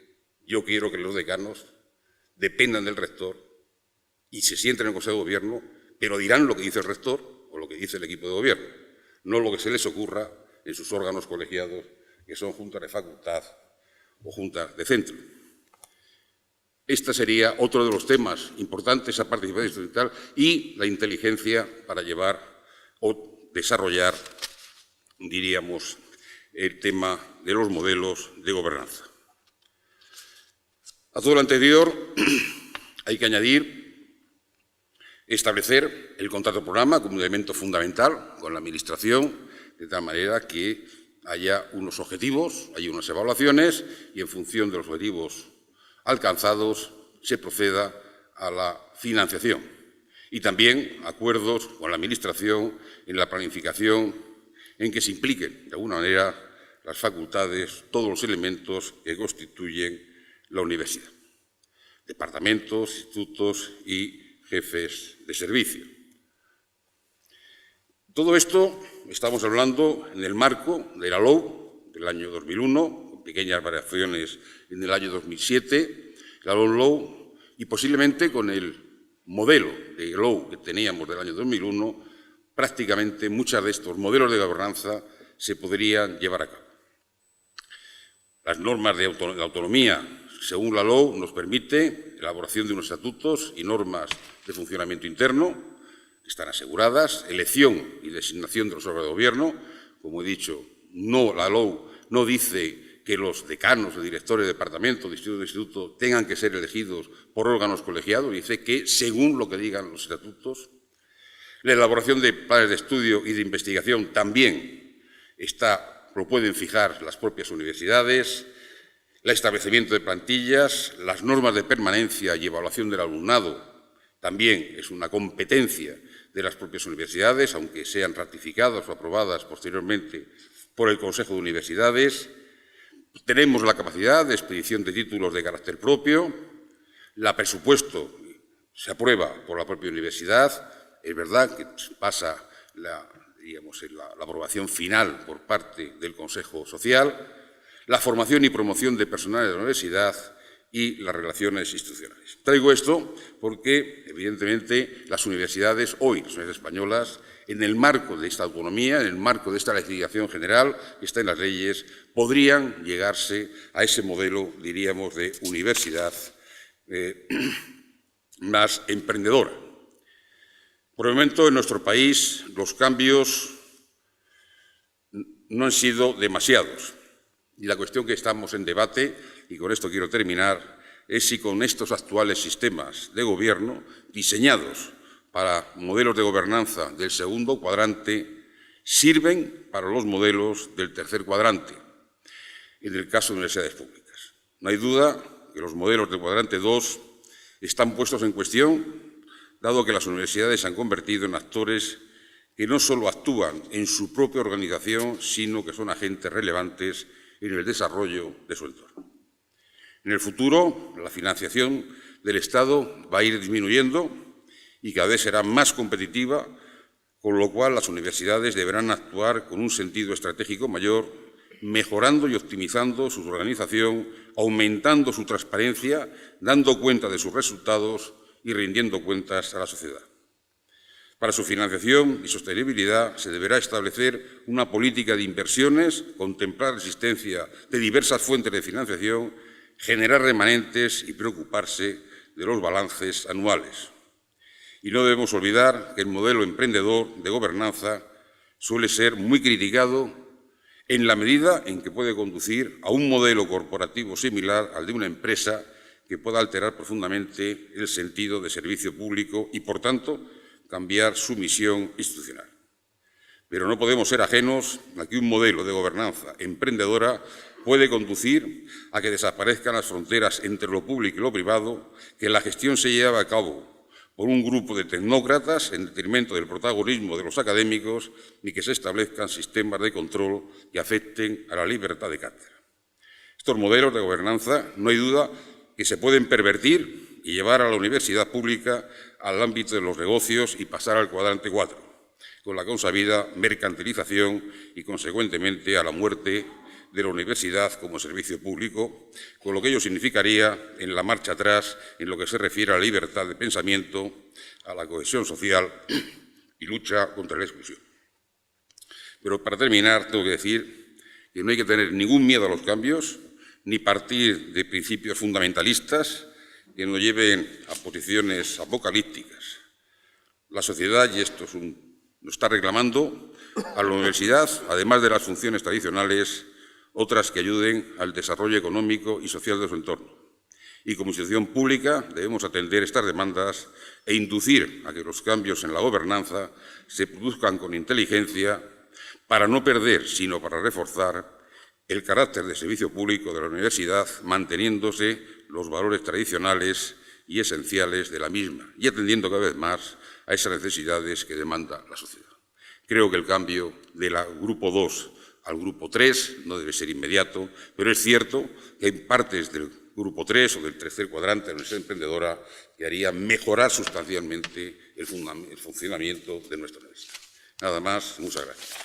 S1: yo quiero que los decanos dependan del rector y se sienten en el Consejo de Gobierno, pero dirán lo que dice el rector o lo que dice el equipo de gobierno, no lo que se les ocurra en sus órganos colegiados, que son juntas de facultad o juntas de centro. Este sería otro de los temas importantes, esa participación institucional y la inteligencia para llevar o desarrollar, diríamos, el tema de los modelos de gobernanza. A todo lo anterior hay que añadir establecer el contrato programa como un elemento fundamental con la Administración, de tal manera que haya unos objetivos, haya unas evaluaciones y en función de los objetivos alcanzados se proceda a la financiación. Y también acuerdos con la Administración en la planificación en que se impliquen, de alguna manera, las facultades, todos los elementos que constituyen la universidad, departamentos, institutos y jefes de servicio. Todo esto estamos hablando en el marco de la LOU del año 2001, con pequeñas variaciones en el año 2007, la LOU y posiblemente con el modelo de LOU que teníamos del año 2001, prácticamente muchos de estos modelos de gobernanza se podrían llevar a cabo. Las normas de autonomía, según la LOU, nos permite elaboración de unos estatutos y normas de funcionamiento interno, que están aseguradas, elección y designación de los órganos de gobierno. Como he dicho, la LOU no dice que los decanos o directores de departamento, de instituto, tengan que ser elegidos por órganos colegiados, dice que según lo que digan los estatutos. La elaboración de planes de estudio y de investigación también lo pueden fijar las propias universidades. El establecimiento de plantillas, las normas de permanencia y evaluación del alumnado también es una competencia de las propias universidades, aunque sean ratificadas o aprobadas posteriormente por el Consejo de Universidades. Tenemos la capacidad de expedición de títulos de carácter propio. El presupuesto se aprueba por la propia universidad. Es verdad que pasa la aprobación final por parte del Consejo Social. La formación y promoción de personal de la universidad y las relaciones institucionales. Traigo esto porque, evidentemente, las universidades hoy, las universidades españolas, en el marco de esta autonomía, en el marco de esta legislación general que está en las leyes, podrían llegarse a ese modelo, diríamos, de universidad más emprendedora. Por el momento, en nuestro país, los cambios no han sido demasiados. Y la cuestión que estamos en debate, y con esto quiero terminar, es si con estos actuales sistemas de gobierno, diseñados para modelos de gobernanza del segundo cuadrante, sirven para los modelos del tercer cuadrante, en el caso de universidades públicas. No hay duda que los modelos del cuadrante 2 están puestos en cuestión, dado que las universidades se han convertido en actores que no solo actúan en su propia organización, sino que son agentes relevantes en el desarrollo de su entorno. En el futuro, la financiación del Estado va a ir disminuyendo y cada vez será más competitiva, con lo cual las universidades deberán actuar con un sentido estratégico mayor, mejorando y optimizando su organización, aumentando su transparencia, dando cuenta de sus resultados y rindiendo cuentas a la sociedad. Para su financiación y sostenibilidad se deberá establecer una política de inversiones, contemplar la existencia de diversas fuentes de financiación, generar remanentes y preocuparse de los balances anuales. Y no debemos olvidar que el modelo emprendedor de gobernanza suele ser muy criticado en la medida en que puede conducir a un modelo corporativo similar al de una empresa que pueda alterar profundamente el sentido de servicio público y, por tanto, cambiar su misión institucional. pero no podemos ser ajenos a que un modelo de gobernanza emprendedora puede conducir a que desaparezcan las fronteras entre lo público y lo privado, que la gestión se lleve a cabo por un grupo de tecnócratas en detrimento del protagonismo de los académicos y que se establezcan sistemas de control que afecten a la libertad de cátedra. Estos modelos de gobernanza, no hay duda, que se pueden pervertir y llevar a la universidad pública al ámbito de los negocios y pasar al cuadrante 4, con la consabida mercantilización y, consecuentemente, a la muerte de la universidad como servicio público, con lo que ello significaría en la marcha atrás en lo que se refiere a la libertad de pensamiento, a la cohesión social y lucha contra la exclusión. Pero para terminar, tengo que decir que no hay que tener ningún miedo a los cambios, ni partir de principios fundamentalistas que nos lleven a posiciones apocalípticas. La sociedad, y esto nos está reclamando, a la universidad, además de las funciones tradicionales, otras que ayuden al desarrollo económico y social de su entorno. Y como institución pública debemos atender estas demandas e inducir a que los cambios en la gobernanza se produzcan con inteligencia para no perder, sino para reforzar el carácter de servicio público de la universidad, manteniéndose los valores tradicionales y esenciales de la misma y atendiendo cada vez más a esas necesidades que demanda la sociedad. Creo que el cambio del grupo 2 al grupo 3 no debe ser inmediato, pero es cierto que hay partes del grupo 3 o del tercer cuadrante de la universidad emprendedora que harían mejorar sustancialmente el funcionamiento de nuestra universidad. Nada más, muchas gracias.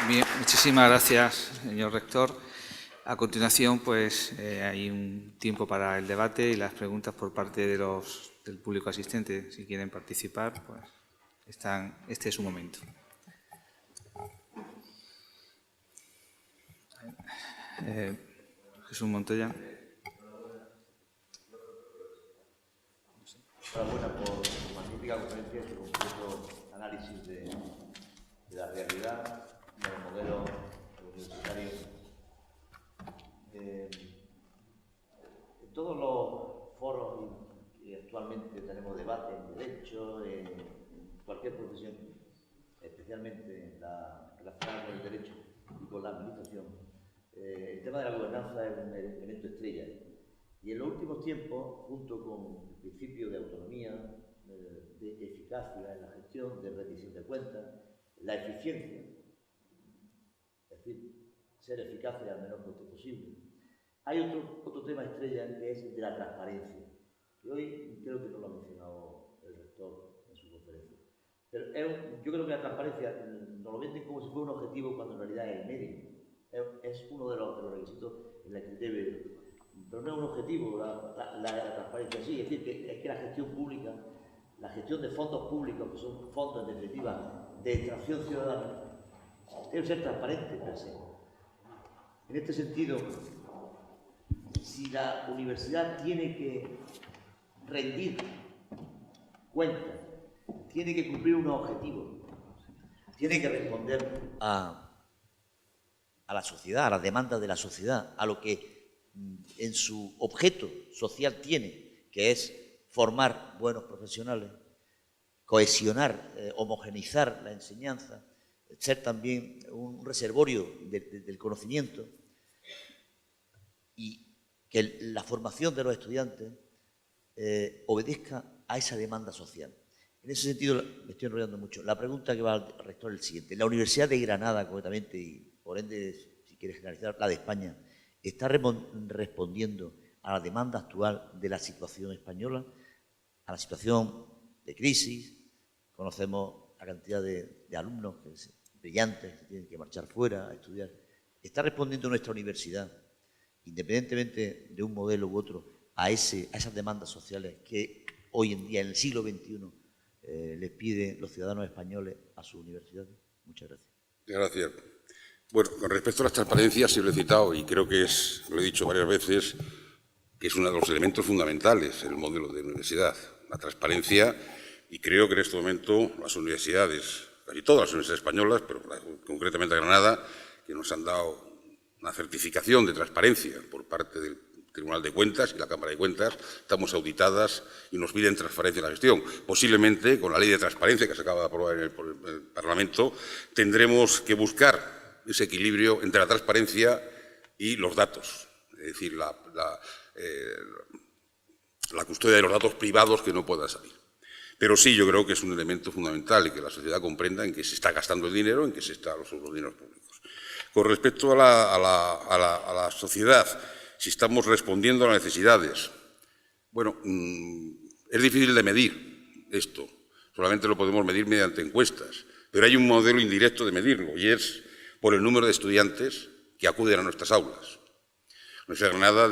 S4: Bien, muchísimas gracias, señor rector. A continuación, pues, hay un tiempo para el debate y las preguntas por parte del público asistente. Si quieren participar, pues este es su momento. Jesús Montoya.
S5: Enhorabuena por su magnífica conferencia, este completo análisis de la realidad, del modelo universitario. En todos los foros que actualmente tenemos debate en derecho, en cualquier profesión, especialmente en la relacionada con el derecho y con la administración, el tema de la gobernanza es un elemento estrella. Y en los últimos tiempos, junto con el principio de autonomía, de eficacia en la gestión, de rendición de cuentas, la eficiencia, es decir, ser eficaces al menor coste posible. Hay otro tema estrella que es el de la transparencia, que hoy creo que no lo ha mencionado el rector en su conferencia. Pero yo creo que la transparencia nos lo venden como si fuera un objetivo cuando en realidad es el medio. Es uno de los requisitos en los que debe, pero no es un objetivo la transparencia sí, es decir, es que la gestión pública, la gestión de fondos públicos, que son fondos en definitiva de extracción ciudadana, debe ser transparente per se. En este sentido, si la universidad tiene que rendir cuentas, tiene que cumplir unos objetivos, tiene que responder a la sociedad, a las demandas de la sociedad, a lo que en su objeto social tiene, que es formar buenos profesionales, cohesionar, homogeneizar la enseñanza, ser también un reservorio del conocimiento y que la formación de los estudiantes obedezca a esa demanda social. En ese sentido, me estoy enrollando mucho. La pregunta que va al rector es el siguiente. La Universidad de Granada, concretamente, y por ende, si quiere generalizar, la de España, ¿está respondiendo a la demanda actual de la situación española, a la situación de crisis? Conocemos la cantidad de alumnos brillantes que tienen que marchar fuera a estudiar. ¿Está respondiendo nuestra universidad, independientemente de un modelo u otro, a esas demandas sociales que hoy en día, en el siglo XXI, les piden los ciudadanos españoles a sus universidades? Muchas gracias.
S1: Gracias. Bueno, con respecto a las transparencias, sí lo he citado y creo que lo he dicho varias veces, que es uno de los elementos fundamentales en el modelo de universidad, la transparencia, y creo que en este momento las universidades, casi todas las universidades españolas, pero concretamente Granada, que nos han dado una certificación de transparencia por parte del Tribunal de Cuentas y la Cámara de Cuentas, estamos auditadas y nos piden transparencia en la gestión. Posiblemente, con la ley de transparencia que se acaba de aprobar en el Parlamento, tendremos que buscar ese equilibrio entre la transparencia y los datos, es decir, la custodia de los datos privados que no puedan salir. Pero sí, yo creo que es un elemento fundamental y que la sociedad comprenda en qué se está gastando el dinero, en qué se están los dineros públicos. Con respecto a la sociedad, si estamos respondiendo a las necesidades, bueno, es difícil de medir esto, solamente lo podemos medir mediante encuestas, pero hay un modelo indirecto de medirlo y es por el número de estudiantes que acuden a nuestras aulas. La Universidad de Granada,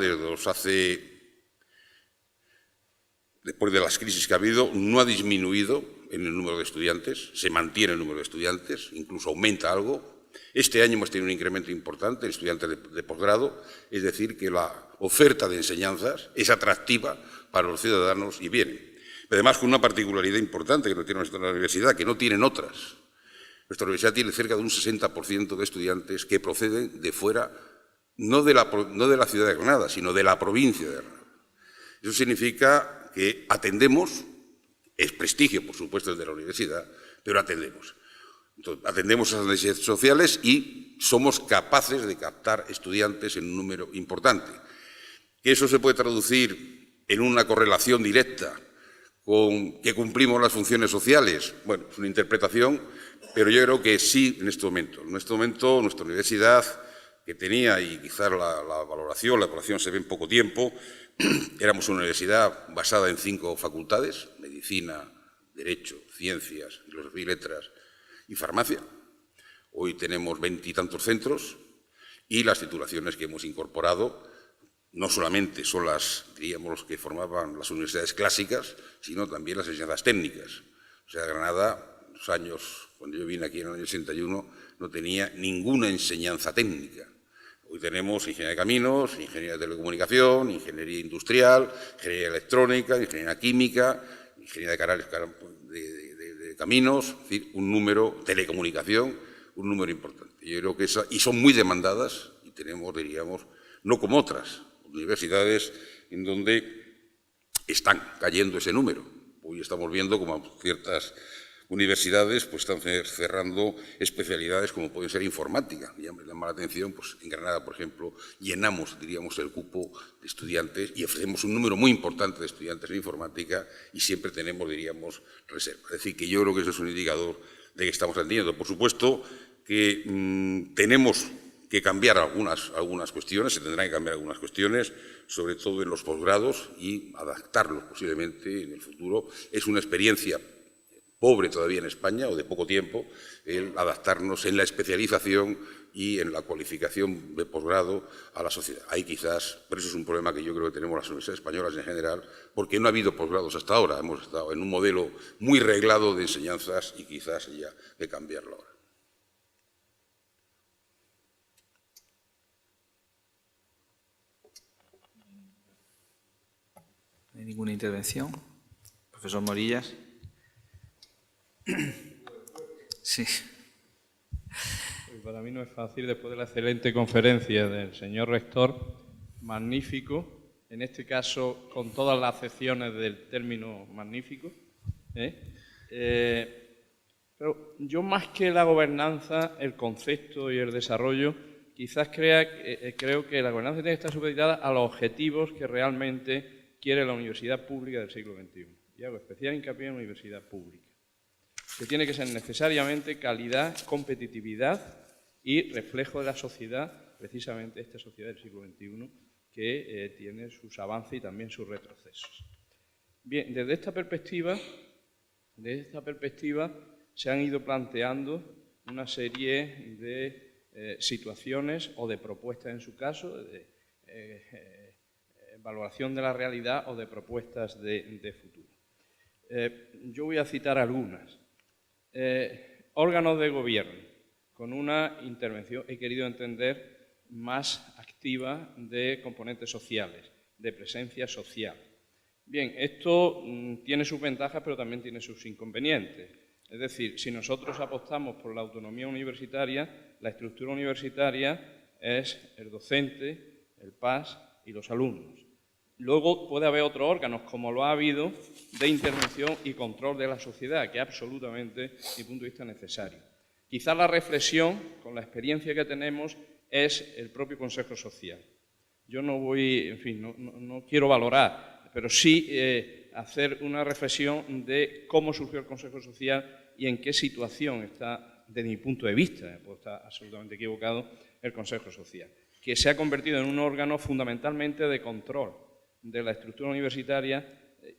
S1: después de las crisis que ha habido, no ha disminuido en el número de estudiantes, se mantiene el número de estudiantes, incluso aumenta algo. Este año hemos tenido un incremento importante en estudiantes de posgrado, es decir, que la oferta de enseñanzas es atractiva para los ciudadanos y vienen. Pero además, con una particularidad importante que no tiene nuestra universidad, que no tienen otras. Nuestra universidad tiene cerca de un 60% de estudiantes que proceden de fuera, no de la ciudad de Granada, sino de la provincia de Granada. Eso significa que atendemos, es prestigio, por supuesto, el de la universidad, pero atendemos. Entonces, atendemos a las necesidades sociales y somos capaces de captar estudiantes en un número importante. ¿Que eso se puede traducir en una correlación directa con que cumplimos las funciones sociales? Bueno, es una interpretación, pero yo creo que sí en este momento. En este momento, nuestra universidad, que tenía, y quizás la evaluación se ve en poco tiempo, éramos una universidad basada en 5 facultades: Medicina, Derecho, Ciencias, Filosofía y Letras y Farmacia. Hoy tenemos 20 y tantos centros y las titulaciones que hemos incorporado no solamente son las, diríamos, los que formaban las universidades clásicas, sino también las enseñanzas técnicas. O sea, Granada, los años, cuando yo vine aquí en el año 61, no tenía ninguna enseñanza técnica. Hoy tenemos ingeniería de caminos, ingeniería de telecomunicación, ingeniería industrial, ingeniería electrónica, ingeniería química, ingeniería de caminos, es decir, un número, telecomunicación, un número importante. Yo creo que y son muy demandadas y tenemos, diríamos, no como otras universidades en donde están cayendo ese número. Hoy estamos viendo como ciertas universidades pues están cerrando especialidades como pueden ser informática. Ya me llama la atención, pues en Granada, por ejemplo, llenamos, diríamos, el cupo de estudiantes y ofrecemos un número muy importante de estudiantes en informática y siempre tenemos, diríamos, reserva. Es decir, que yo creo que eso es un indicador de que estamos atendiendo. Por supuesto que tenemos que cambiar algunas cuestiones, se tendrán que cambiar algunas cuestiones, sobre todo en los posgrados y adaptarlos posiblemente en el futuro. Es una experiencia pobre todavía en España, o de poco tiempo, el adaptarnos en la especialización y en la cualificación de posgrado a la sociedad. Ahí quizás, pero eso es un problema que yo creo que tenemos las universidades españolas en general, porque no ha habido posgrados hasta ahora. Hemos estado en un modelo muy reglado de enseñanzas y quizás ya de cambiarlo ahora.
S4: ¿No hay ninguna intervención? Profesor Morillas. Sí.
S6: Para mí no es fácil, después de la excelente conferencia del señor rector, magnífico, en este caso con todas las acepciones del término magnífico, pero yo más que la gobernanza, el concepto y el desarrollo, quizás creo que la gobernanza tiene que estar supeditada a los objetivos que realmente quiere la universidad pública del siglo XXI. Y hago especial hincapié en la universidad pública, que tiene que ser necesariamente calidad, competitividad y reflejo de la sociedad, precisamente esta sociedad del siglo XXI, que tiene sus avances y también sus retrocesos. Bien, desde esta perspectiva se han ido planteando una serie de situaciones o de propuestas en su caso, de valoración de la realidad o de propuestas de futuro. Yo voy a citar algunas. Órganos de gobierno, con una intervención, he querido entender, más activa de componentes sociales, de presencia social. Bien, esto tiene sus ventajas, pero también tiene sus inconvenientes. Es decir, si nosotros apostamos por la autonomía universitaria, la estructura universitaria es el docente, el PAS y los alumnos. Luego puede haber otros órganos, como lo ha habido, de intervención y control de la sociedad, que es absolutamente, desde mi punto de vista, necesario. Quizá la reflexión, con la experiencia que tenemos, es el propio Consejo Social. Yo no voy, en fin, no quiero valorar, pero sí hacer una reflexión de cómo surgió el Consejo Social y en qué situación está, desde mi punto de vista, puedo estar absolutamente equivocado, el Consejo Social, que se ha convertido en un órgano fundamentalmente de control de la estructura universitaria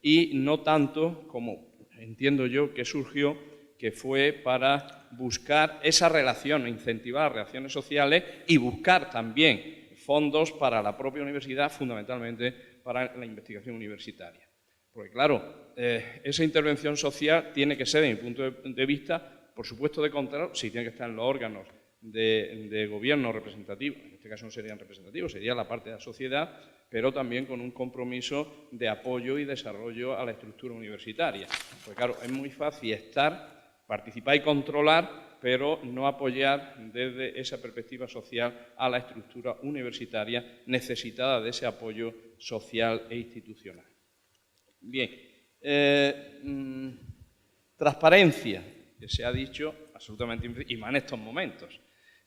S6: y no tanto como entiendo yo que surgió, que fue para buscar esa relación, incentivar las relaciones sociales y buscar también fondos para la propia universidad, fundamentalmente para la investigación universitaria. Porque claro, esa intervención social tiene que ser, desde mi punto de vista, por supuesto de control, sí tiene que estar en los órganos de gobierno representativo, en este caso no serían representativos, sería la parte de la sociedad, pero también con un compromiso de apoyo y desarrollo a la estructura universitaria. Porque claro, es muy fácil participar y controlar, pero no apoyar desde esa perspectiva social a la estructura universitaria necesitada de ese apoyo social e institucional. Bien, transparencia, que se ha dicho absolutamente, y más en estos momentos,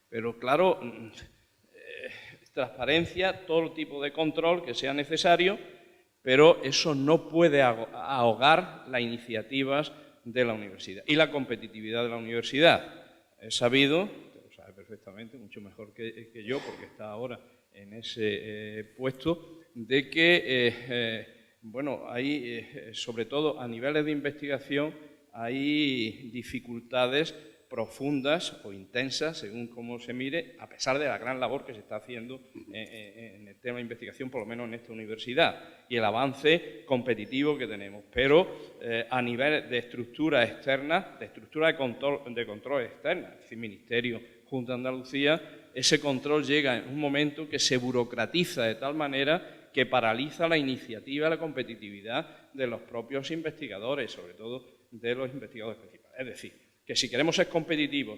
S6: pero claro, transparencia, todo tipo de control que sea necesario, pero eso no puede ahogar las iniciativas de la universidad y la competitividad de la universidad. He sabido, usted lo sabe perfectamente, mucho mejor que yo, porque está ahora en ese puesto, de que, bueno, hay, sobre todo a niveles de investigación, hay dificultades profundas o intensas, según cómo se mire, a pesar de la gran labor que se está haciendo en el tema de investigación, por lo menos en esta universidad, y el avance competitivo que tenemos. Pero a nivel de estructura externa, de estructura de control externa, es decir, Ministerio, Junta de Andalucía, ese control llega en un momento que se burocratiza de tal manera que paraliza la iniciativa y la competitividad de los propios investigadores, sobre todo de los investigadores principales. Es decir, que si queremos ser competitivos,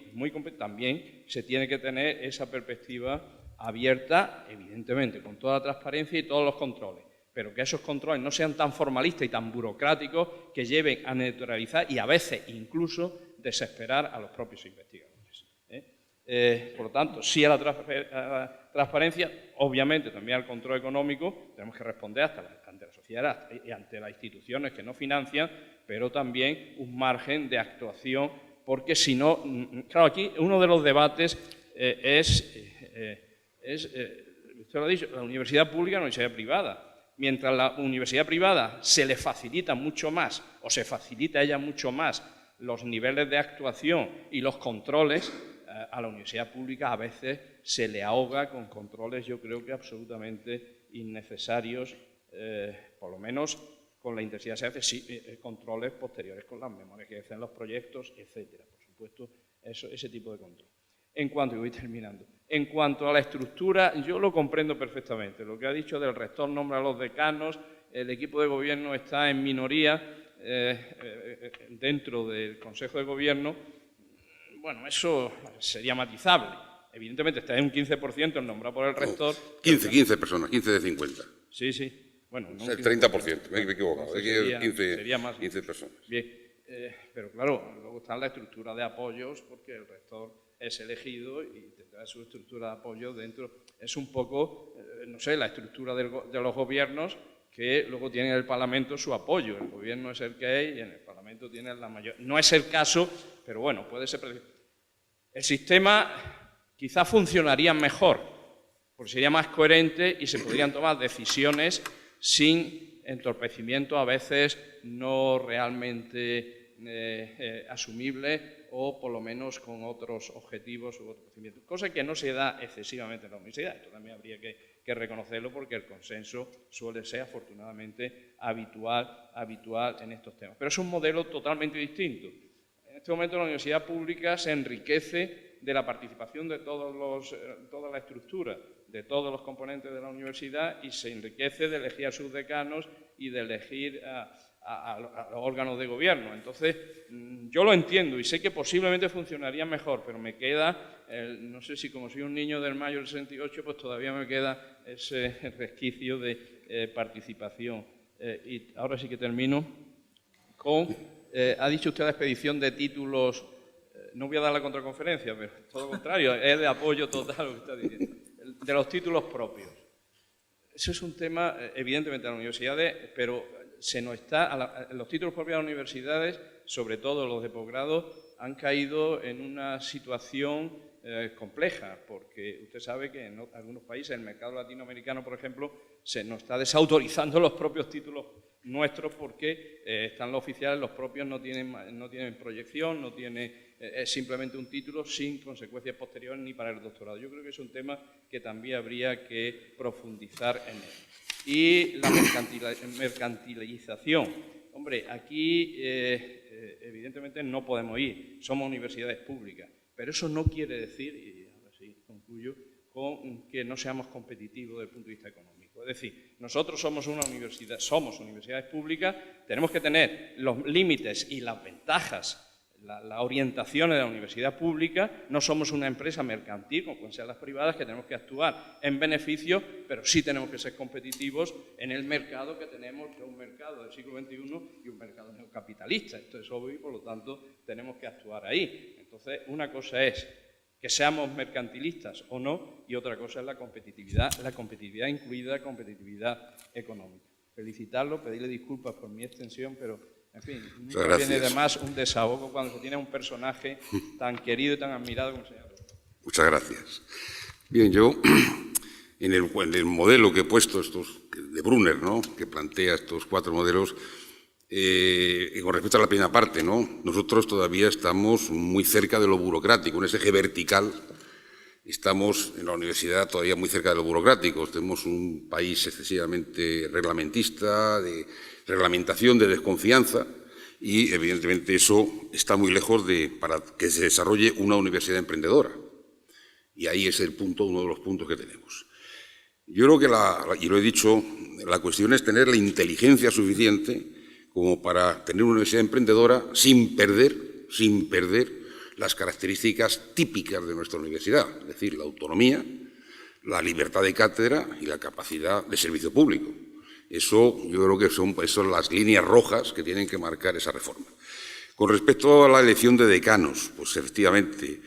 S6: también se tiene que tener esa perspectiva abierta, evidentemente, con toda la transparencia y todos los controles, pero que esos controles no sean tan formalistas y tan burocráticos que lleven a neutralizar y a veces incluso desesperar a los propios investigadores. Por lo tanto, sí a la transparencia, obviamente también al control económico, tenemos que responder ante la sociedad y ante las instituciones que nos financian, pero también un margen de actuación, porque si no, claro, aquí uno de los debates usted lo ha dicho, la universidad pública y la universidad privada. Mientras la universidad privada se le facilita mucho más, o se facilita a ella mucho más, los niveles de actuación y los controles, a la universidad pública a veces se le ahoga con controles, yo creo que absolutamente innecesarios, por lo menos con la intensidad se hace, sí, controles posteriores con las memorias que hacen los proyectos, etcétera. Por supuesto, ese tipo de control. Y voy terminando. En cuanto a la estructura, yo lo comprendo perfectamente. Lo que ha dicho del rector nombra a los decanos, el equipo de gobierno está en minoría dentro del Consejo de Gobierno. Bueno, eso sería matizable. Evidentemente está en un 15% nombrado por el rector.
S1: 15 personas, 15 de 50.
S6: Sí, sí. Bueno, no
S1: el 30%, me he equivocado.
S6: Sería más.
S1: 15 personas.
S6: Bien, pero claro, luego está la estructura de apoyos, porque el rector es elegido y tendrá su estructura de apoyo dentro. Es un poco, no sé, la estructura de los gobiernos que luego tiene en el Parlamento su apoyo. El gobierno es el que es y en el Parlamento tiene la mayoría. No es el caso, pero bueno, puede ser. El sistema quizás funcionaría mejor, porque sería más coherente y se podrían tomar decisiones sin entorpecimiento, a veces no realmente asumibles o por lo menos con otros objetivos u otros procedimientos, cosa que no se da excesivamente en la universidad. Esto también habría que reconocerlo porque el consenso suele ser afortunadamente habitual en estos temas. Pero es un modelo totalmente distinto. En este momento la universidad pública se enriquece de la participación de toda la estructura, de todos los componentes de la universidad y se enriquece de elegir a sus decanos y de elegir los órganos de gobierno. Entonces, yo lo entiendo y sé que posiblemente funcionaría mejor, pero me queda, no sé si como soy un niño del mayo del 68, pues todavía me queda ese resquicio de participación. Y ahora sí que termino con, ha dicho usted la expedición de títulos, no voy a dar la contraconferencia, pero todo lo contrario, es de apoyo total lo que está diciendo, de los títulos propios. Eso es un tema, evidentemente, a las universidades, pero se nos está, los títulos propios de las universidades, sobre todo los de posgrado, han caído en una situación compleja, porque usted sabe que en algunos países, en el mercado latinoamericano, por ejemplo, se nos está desautorizando los propios títulos nuestros porque están los oficiales, los propios no tienen proyección, es simplemente un título sin consecuencias posteriores ni para el doctorado. Yo creo que es un tema que también habría que profundizar en él. Y la mercantilización. Hombre, aquí evidentemente no podemos ir, somos universidades públicas, pero eso no quiere decir, y ahora sí concluyo, que no seamos competitivos desde el punto de vista económico. Es decir, nosotros somos universidades públicas, tenemos que tener los límites y las ventajas, las orientaciones de la universidad pública. No somos una empresa mercantil, como pueden ser las privadas, que tenemos que actuar en beneficio, pero sí tenemos que ser competitivos en el mercado que tenemos, que es un mercado del siglo XXI y un mercado neocapitalista. Esto es obvio y, por lo tanto, tenemos que actuar ahí. Entonces, una cosa es que seamos mercantilistas o no, y otra cosa es la competitividad incluida la competitividad económica. Felicitarlo, pedirle disculpas por mi extensión, pero, en fin, nunca viene de más un desahogo cuando se tiene un personaje tan querido y tan admirado como el señor.
S1: Muchas gracias. Bien, yo, en el modelo que he puesto, de Brunner, ¿no?, que plantea estos 4 modelos, y con respecto a la primera parte, ¿no?, nosotros todavía estamos muy cerca de lo burocrático, en ese eje vertical. Estamos en la universidad todavía muy cerca de lo burocrático. Tenemos un país excesivamente reglamentista, de reglamentación, de desconfianza, y evidentemente eso está muy lejos para que se desarrolle una universidad emprendedora. Y ahí es uno de los puntos que tenemos. Yo creo que, y lo he dicho, la cuestión es tener la inteligencia suficiente como para tener una universidad emprendedora sin perder las características típicas de nuestra universidad, es decir, la autonomía, la libertad de cátedra y la capacidad de servicio público. Eso yo creo que son las líneas rojas que tienen que marcar esa reforma. Con respecto a la elección de decanos, pues efectivamente,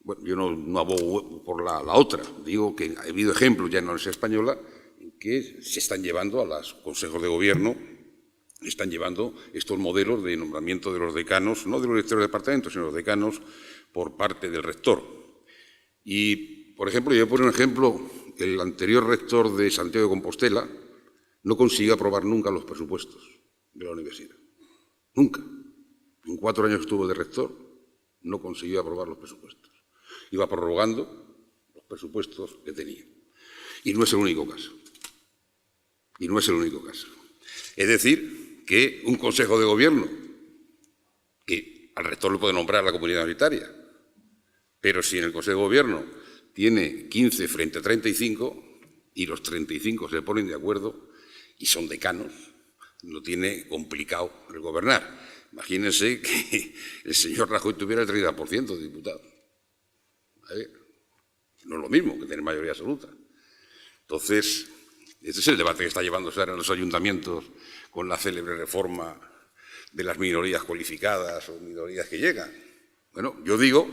S1: bueno, yo no abogo por la otra. Digo que ha habido ejemplos ya en la Universidad Española en que se están llevando a los consejos de gobierno, están llevando estos modelos de nombramiento de los decanos, no de los directores de departamento, sino de los decanos por parte del rector. Y, por ejemplo, yo voy a poner un ejemplo, el anterior rector de Santiago de Compostela no consiguió aprobar nunca los presupuestos de la universidad. Nunca. En 4 años que estuvo de rector, no consiguió aprobar los presupuestos. Iba prorrogando los presupuestos que tenía. Y no es el único caso. Es decir, que un consejo de gobierno, que al rector lo puede nombrar la comunidad unitaria, pero si en el consejo de gobierno tiene 15 frente a 35 y los 35 se ponen de acuerdo y son decanos, lo tiene complicado el gobernar. Imagínense que el señor Rajoy tuviera el 30% de diputados. No es lo mismo que tener mayoría absoluta. Entonces, este es el debate que está llevándose ahora en los ayuntamientos con la célebre reforma de las minorías cualificadas o minorías que llegan. Bueno, yo digo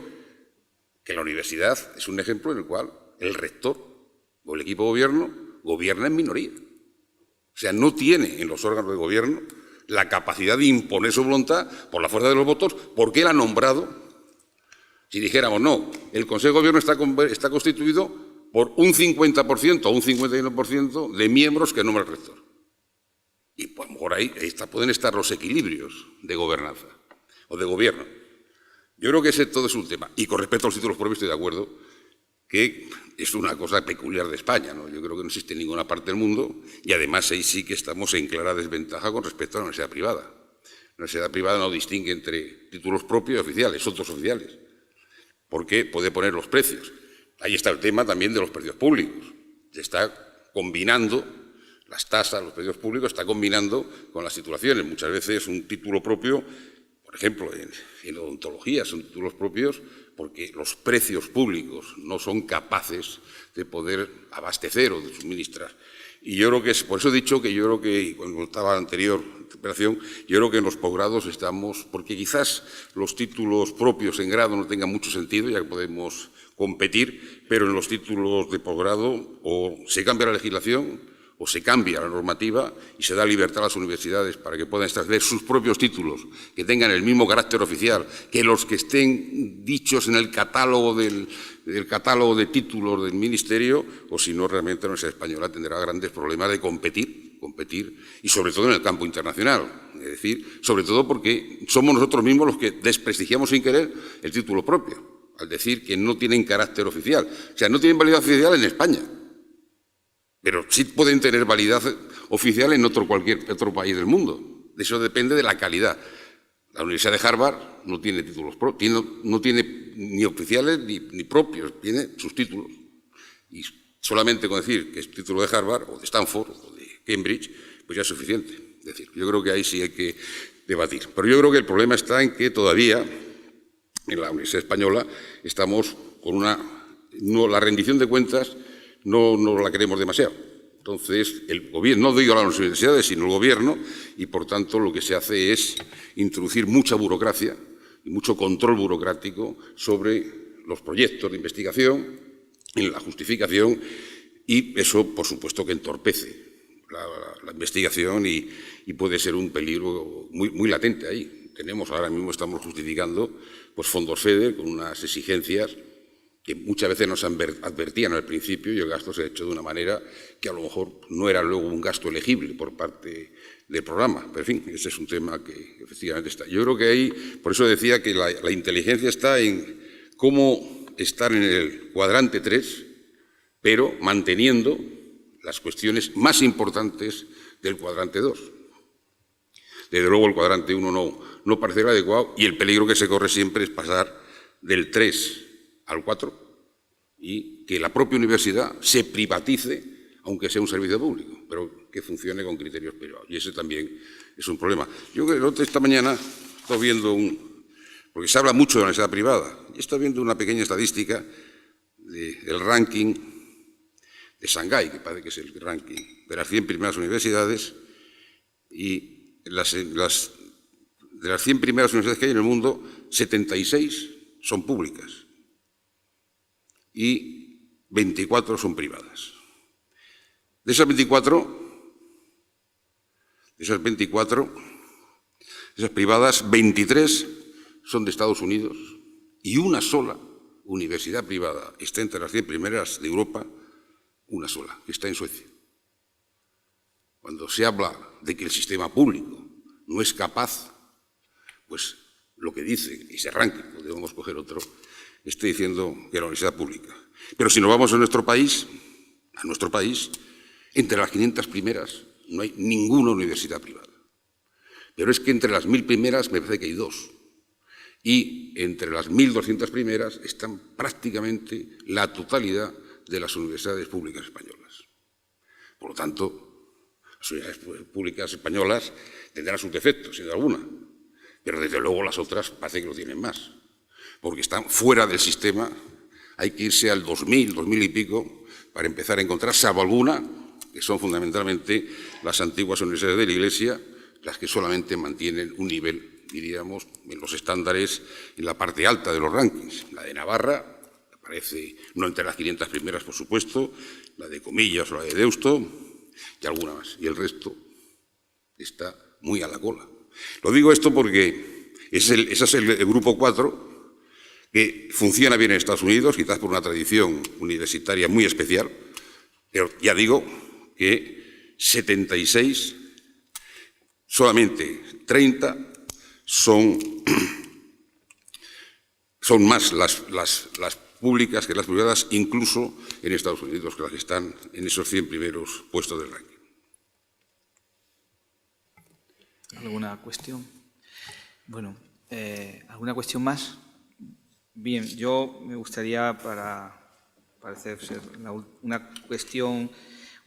S1: que la universidad es un ejemplo en el cual el rector o el equipo de gobierno gobierna en minoría. O sea, no tiene en los órganos de gobierno la capacidad de imponer su voluntad por la fuerza de los votos, porque él ha nombrado. Si dijéramos, no, el Consejo de Gobierno está constituido por un 50% o un 51% de miembros que nombra el rector. Y pues, a lo mejor ahí pueden estar los equilibrios de gobernanza o de gobierno. Yo creo que ese todo es un tema. Y con respecto a los títulos propios estoy de acuerdo que es una cosa peculiar de España, ¿no? Yo creo que no existe en ninguna parte del mundo y además ahí sí que estamos en clara desventaja con respecto a la universidad privada. La universidad privada no distingue entre títulos propios y oficiales, son todos oficiales, porque puede poner los precios. Ahí está el tema también de los precios públicos. Se está combinando las tasas, los precios públicos, está combinando con las titulaciones. Muchas veces un título propio, por ejemplo, en odontología, son títulos propios porque los precios públicos no son capaces de poder abastecer o de suministrar. Y yo creo que es, por eso he dicho que yo creo que, cuando estaba la anterior interpelación, yo creo que en los posgrados estamos, porque quizás los títulos propios en grado no tengan mucho sentido, ya que podemos competir, pero en los títulos de posgrado o se cambia la legislación o se cambia la normativa y se da libertad a las universidades para que puedan establecer sus propios títulos, que tengan el mismo carácter oficial que los que estén dichos en el catálogo del catálogo de títulos del Ministerio, o si no, realmente la Universidad Española tendrá grandes problemas de competir, y sobre todo en el campo internacional. Es decir, sobre todo porque somos nosotros mismos los que desprestigiamos sin querer el título propio, al decir que no tienen carácter oficial. O sea, no tienen validez oficial en España, pero sí pueden tener validez oficial en cualquier otro país del mundo. Eso depende de la calidad. La Universidad de Harvard no tiene títulos propios, no tiene ni oficiales ni propios, tiene sus títulos. Y solamente con decir que es título de Harvard o de Stanford o de Cambridge, pues ya es suficiente. Es decir, yo creo que ahí sí hay que debatir. Pero yo creo que el problema está en que todavía en la Universidad Española estamos con la rendición de cuentas no la queremos demasiado. Entonces, el gobierno, no digo a las universidades, sino el gobierno, y por tanto lo que se hace es introducir mucha burocracia y mucho control burocrático sobre los proyectos de investigación, en la justificación, y eso, por supuesto, que entorpece la investigación y puede ser un peligro muy latente ahí. Ahora mismo estamos justificando pues, fondos FEDER con unas exigencias que muchas veces nos advertían al principio y el gasto se ha hecho de una manera que a lo mejor no era luego un gasto elegible por parte del programa. Pero, en fin, ese es un tema que efectivamente está. Yo creo que ahí, por eso decía que la inteligencia está en cómo estar en el cuadrante 3, pero manteniendo las cuestiones más importantes del cuadrante 2. Desde luego el cuadrante 1 no parece adecuado y el peligro que se corre siempre es pasar del 3 al 4 y que la propia universidad se privatice, aunque sea un servicio público, pero que funcione con criterios privados. Y ese también es un problema. Yo creo que esta mañana estoy viendo porque se habla mucho de la universidad privada, y estoy viendo una pequeña estadística del ranking de Shanghái, que parece que es el ranking de las 100 primeras universidades, y de las 100 primeras universidades que hay en el mundo, 76 son públicas y 24 son privadas. De esas 24, esas privadas, 23 son de Estados Unidos y una sola universidad privada está entre las 100 primeras de Europa, una sola, que está en Suecia. Cuando se habla de que el sistema público no es capaz, pues lo que dice ese ranking, podemos coger otro, está diciendo que la universidad pública. Pero si nos vamos a nuestro país, entre las 500 primeras no hay ninguna universidad privada. Pero es que entre las 1000 primeras me parece que hay 2. Y entre las 1200 primeras están prácticamente la totalidad de las universidades públicas españolas. Por lo tanto, las universidades públicas españolas tendrán sus defectos, sin duda alguna, pero desde luego las otras parece que lo tienen más, porque están fuera del sistema. Hay que irse al 2000 y pico para empezar a encontrar, salvo alguna, que son fundamentalmente las antiguas universidades de la Iglesia, las que solamente mantienen un nivel, diríamos, en los estándares, en la parte alta de los rankings. La de Navarra aparece no entre las 500 primeras, por supuesto, la de Comillas o la de Deusto, y alguna más. Y el resto está muy a la cola. Lo digo esto porque ese es el grupo 4, que funciona bien en Estados Unidos, quizás por una tradición universitaria muy especial, pero ya digo que 76, solamente 30 son más las públicas que las privadas, incluso en Estados Unidos, que las que están en esos 100 primeros puestos del ranking.
S4: ¿Alguna cuestión? Bueno, ¿alguna cuestión más? Bien, yo me gustaría, para parecer ser una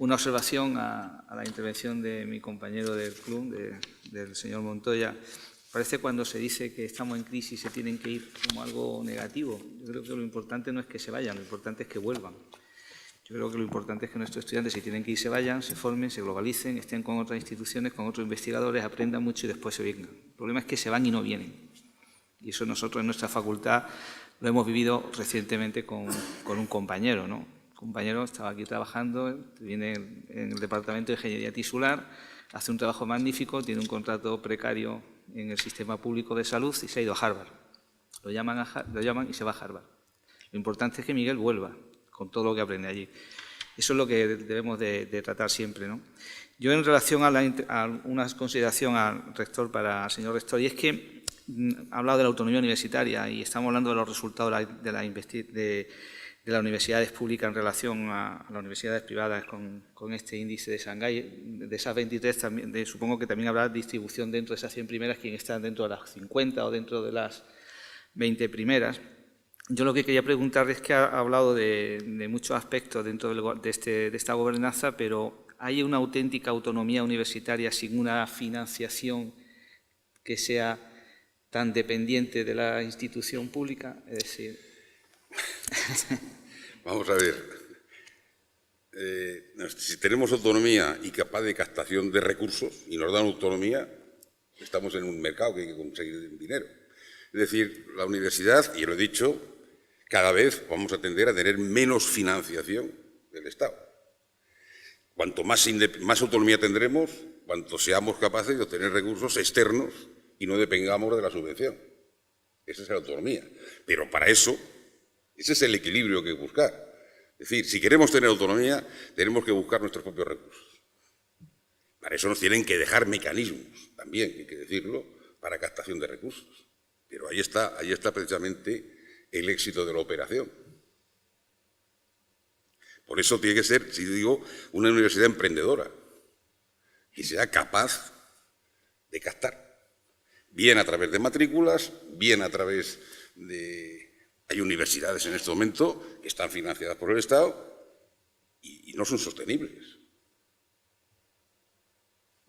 S4: Una observación a la intervención de mi compañero del club, del señor Montoya. Parece cuando se dice que estamos en crisis se tienen que ir como algo negativo. Yo creo que lo importante no es que se vayan, lo importante es que vuelvan. Yo creo que lo importante es que nuestros estudiantes, si tienen que ir, se vayan, se formen, se globalicen, estén con otras instituciones, con otros investigadores, aprendan mucho y después se vengan. El problema es que se van y no vienen. Y eso nosotros en nuestra facultad lo hemos vivido recientemente con un compañero, ¿no? Un compañero estaba aquí trabajando, viene en el Departamento de Ingeniería Tisular, hace un trabajo magnífico, tiene un contrato precario en el sistema público de salud y se ha ido a Harvard. Lo llaman y se va a Harvard. Lo importante es que Miguel vuelva con todo lo que aprende allí. Eso es lo que debemos de tratar siempre, ¿no? Yo, en relación a una consideración al rector, para el señor rector, y es que ha hablado de la autonomía universitaria y estamos hablando de los resultados de las universidades públicas en relación a las universidades privadas con este índice de Shanghái. De esas 23, también, supongo que también habrá distribución dentro de esas 100 primeras, quién está dentro de las 50 o dentro de las 20 primeras. Yo lo que quería preguntarle es que ha hablado de muchos aspectos dentro de esta gobernanza, pero ¿hay una auténtica autonomía universitaria sin una financiación que sea tan dependiente de la institución pública? Es decir...
S1: Vamos a ver. Si tenemos autonomía y capaz de captación de recursos y nos dan autonomía, estamos en un mercado que hay que conseguir dinero. Es decir, la universidad, y lo he dicho, cada vez vamos a tender a tener menos financiación del Estado. Cuanto más autonomía tendremos, cuanto seamos capaces de obtener recursos externos y no dependamos de la subvención. Esa es la autonomía. Pero para eso, ese es el equilibrio que hay que buscar. Es decir, si queremos tener autonomía, tenemos que buscar nuestros propios recursos. Para eso nos tienen que dejar mecanismos, también, hay que decirlo, para captación de recursos. Pero ahí está precisamente el éxito de la operación. Por eso tiene que ser, si digo, una universidad emprendedora, que sea capaz de captar, bien a través de matrículas, bien a través de... Hay universidades en este momento que están financiadas por el Estado y no son sostenibles.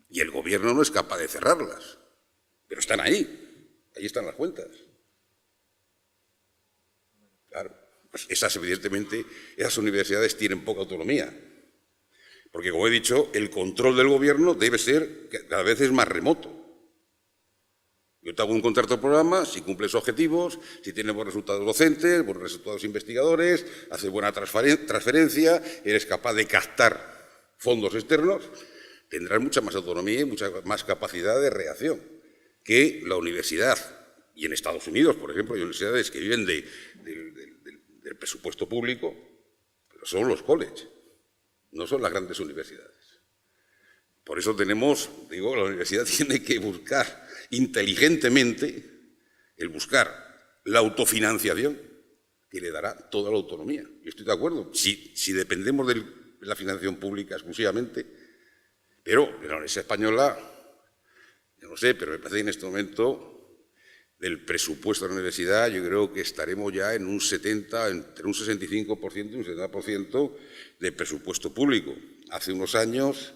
S1: Y el Gobierno no es capaz de cerrarlas, pero están ahí están las cuentas. Claro, pues evidentemente, esas universidades tienen poca autonomía, porque, como he dicho, el control del Gobierno debe ser, cada vez es más remoto. Yo te hago un contrato programa, si cumples objetivos, si tienes buenos resultados docentes, buenos resultados investigadores, haces buena transferencia, eres capaz de captar fondos externos, tendrás mucha más autonomía y mucha más capacidad de reacción que la universidad. Y en Estados Unidos, por ejemplo, hay universidades que viven del presupuesto público, pero son los colleges, no son las grandes universidades. Por eso la universidad tiene que buscar inteligentemente buscar la autofinanciación que le dará toda la autonomía. Yo estoy de acuerdo, si dependemos de la financiación pública exclusivamente, pero en la Universidad Española, yo no sé, pero me parece que en este momento del presupuesto de la universidad yo creo que estaremos ya en entre un 65% y un 70% de presupuesto público. Hace unos años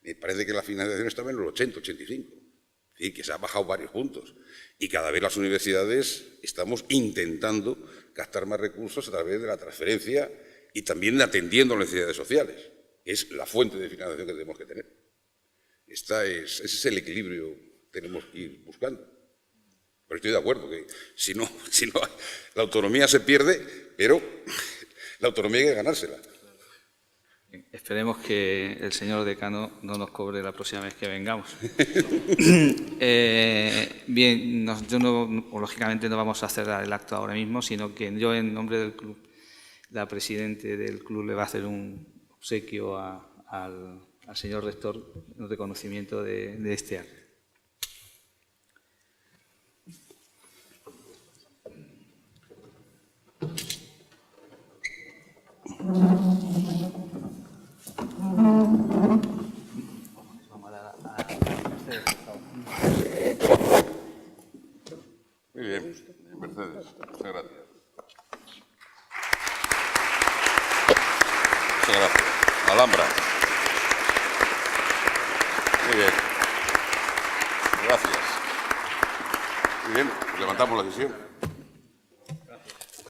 S1: me parece que la financiación estaba en el 80-85%. Sí, que se ha bajado varios puntos. Y cada vez las universidades estamos intentando gastar más recursos a través de la transferencia y también atendiendo a las necesidades sociales. Es la fuente de financiación que tenemos que tener. Ese es el equilibrio que tenemos que ir buscando. Pero estoy de acuerdo que si no, la autonomía se pierde, pero la autonomía hay que ganársela.
S4: Esperemos que el señor decano no nos cobre la próxima vez que vengamos. Bien, lógicamente no vamos a cerrar el acto ahora mismo, sino que yo, en nombre del club, la presidente del club le va a hacer un obsequio al señor rector en reconocimiento de este acto.
S1: Muy bien, Mercedes, muchas gracias. Muchas gracias. Alhambra. Muy bien. Gracias. Muy bien, levantamos la sesión.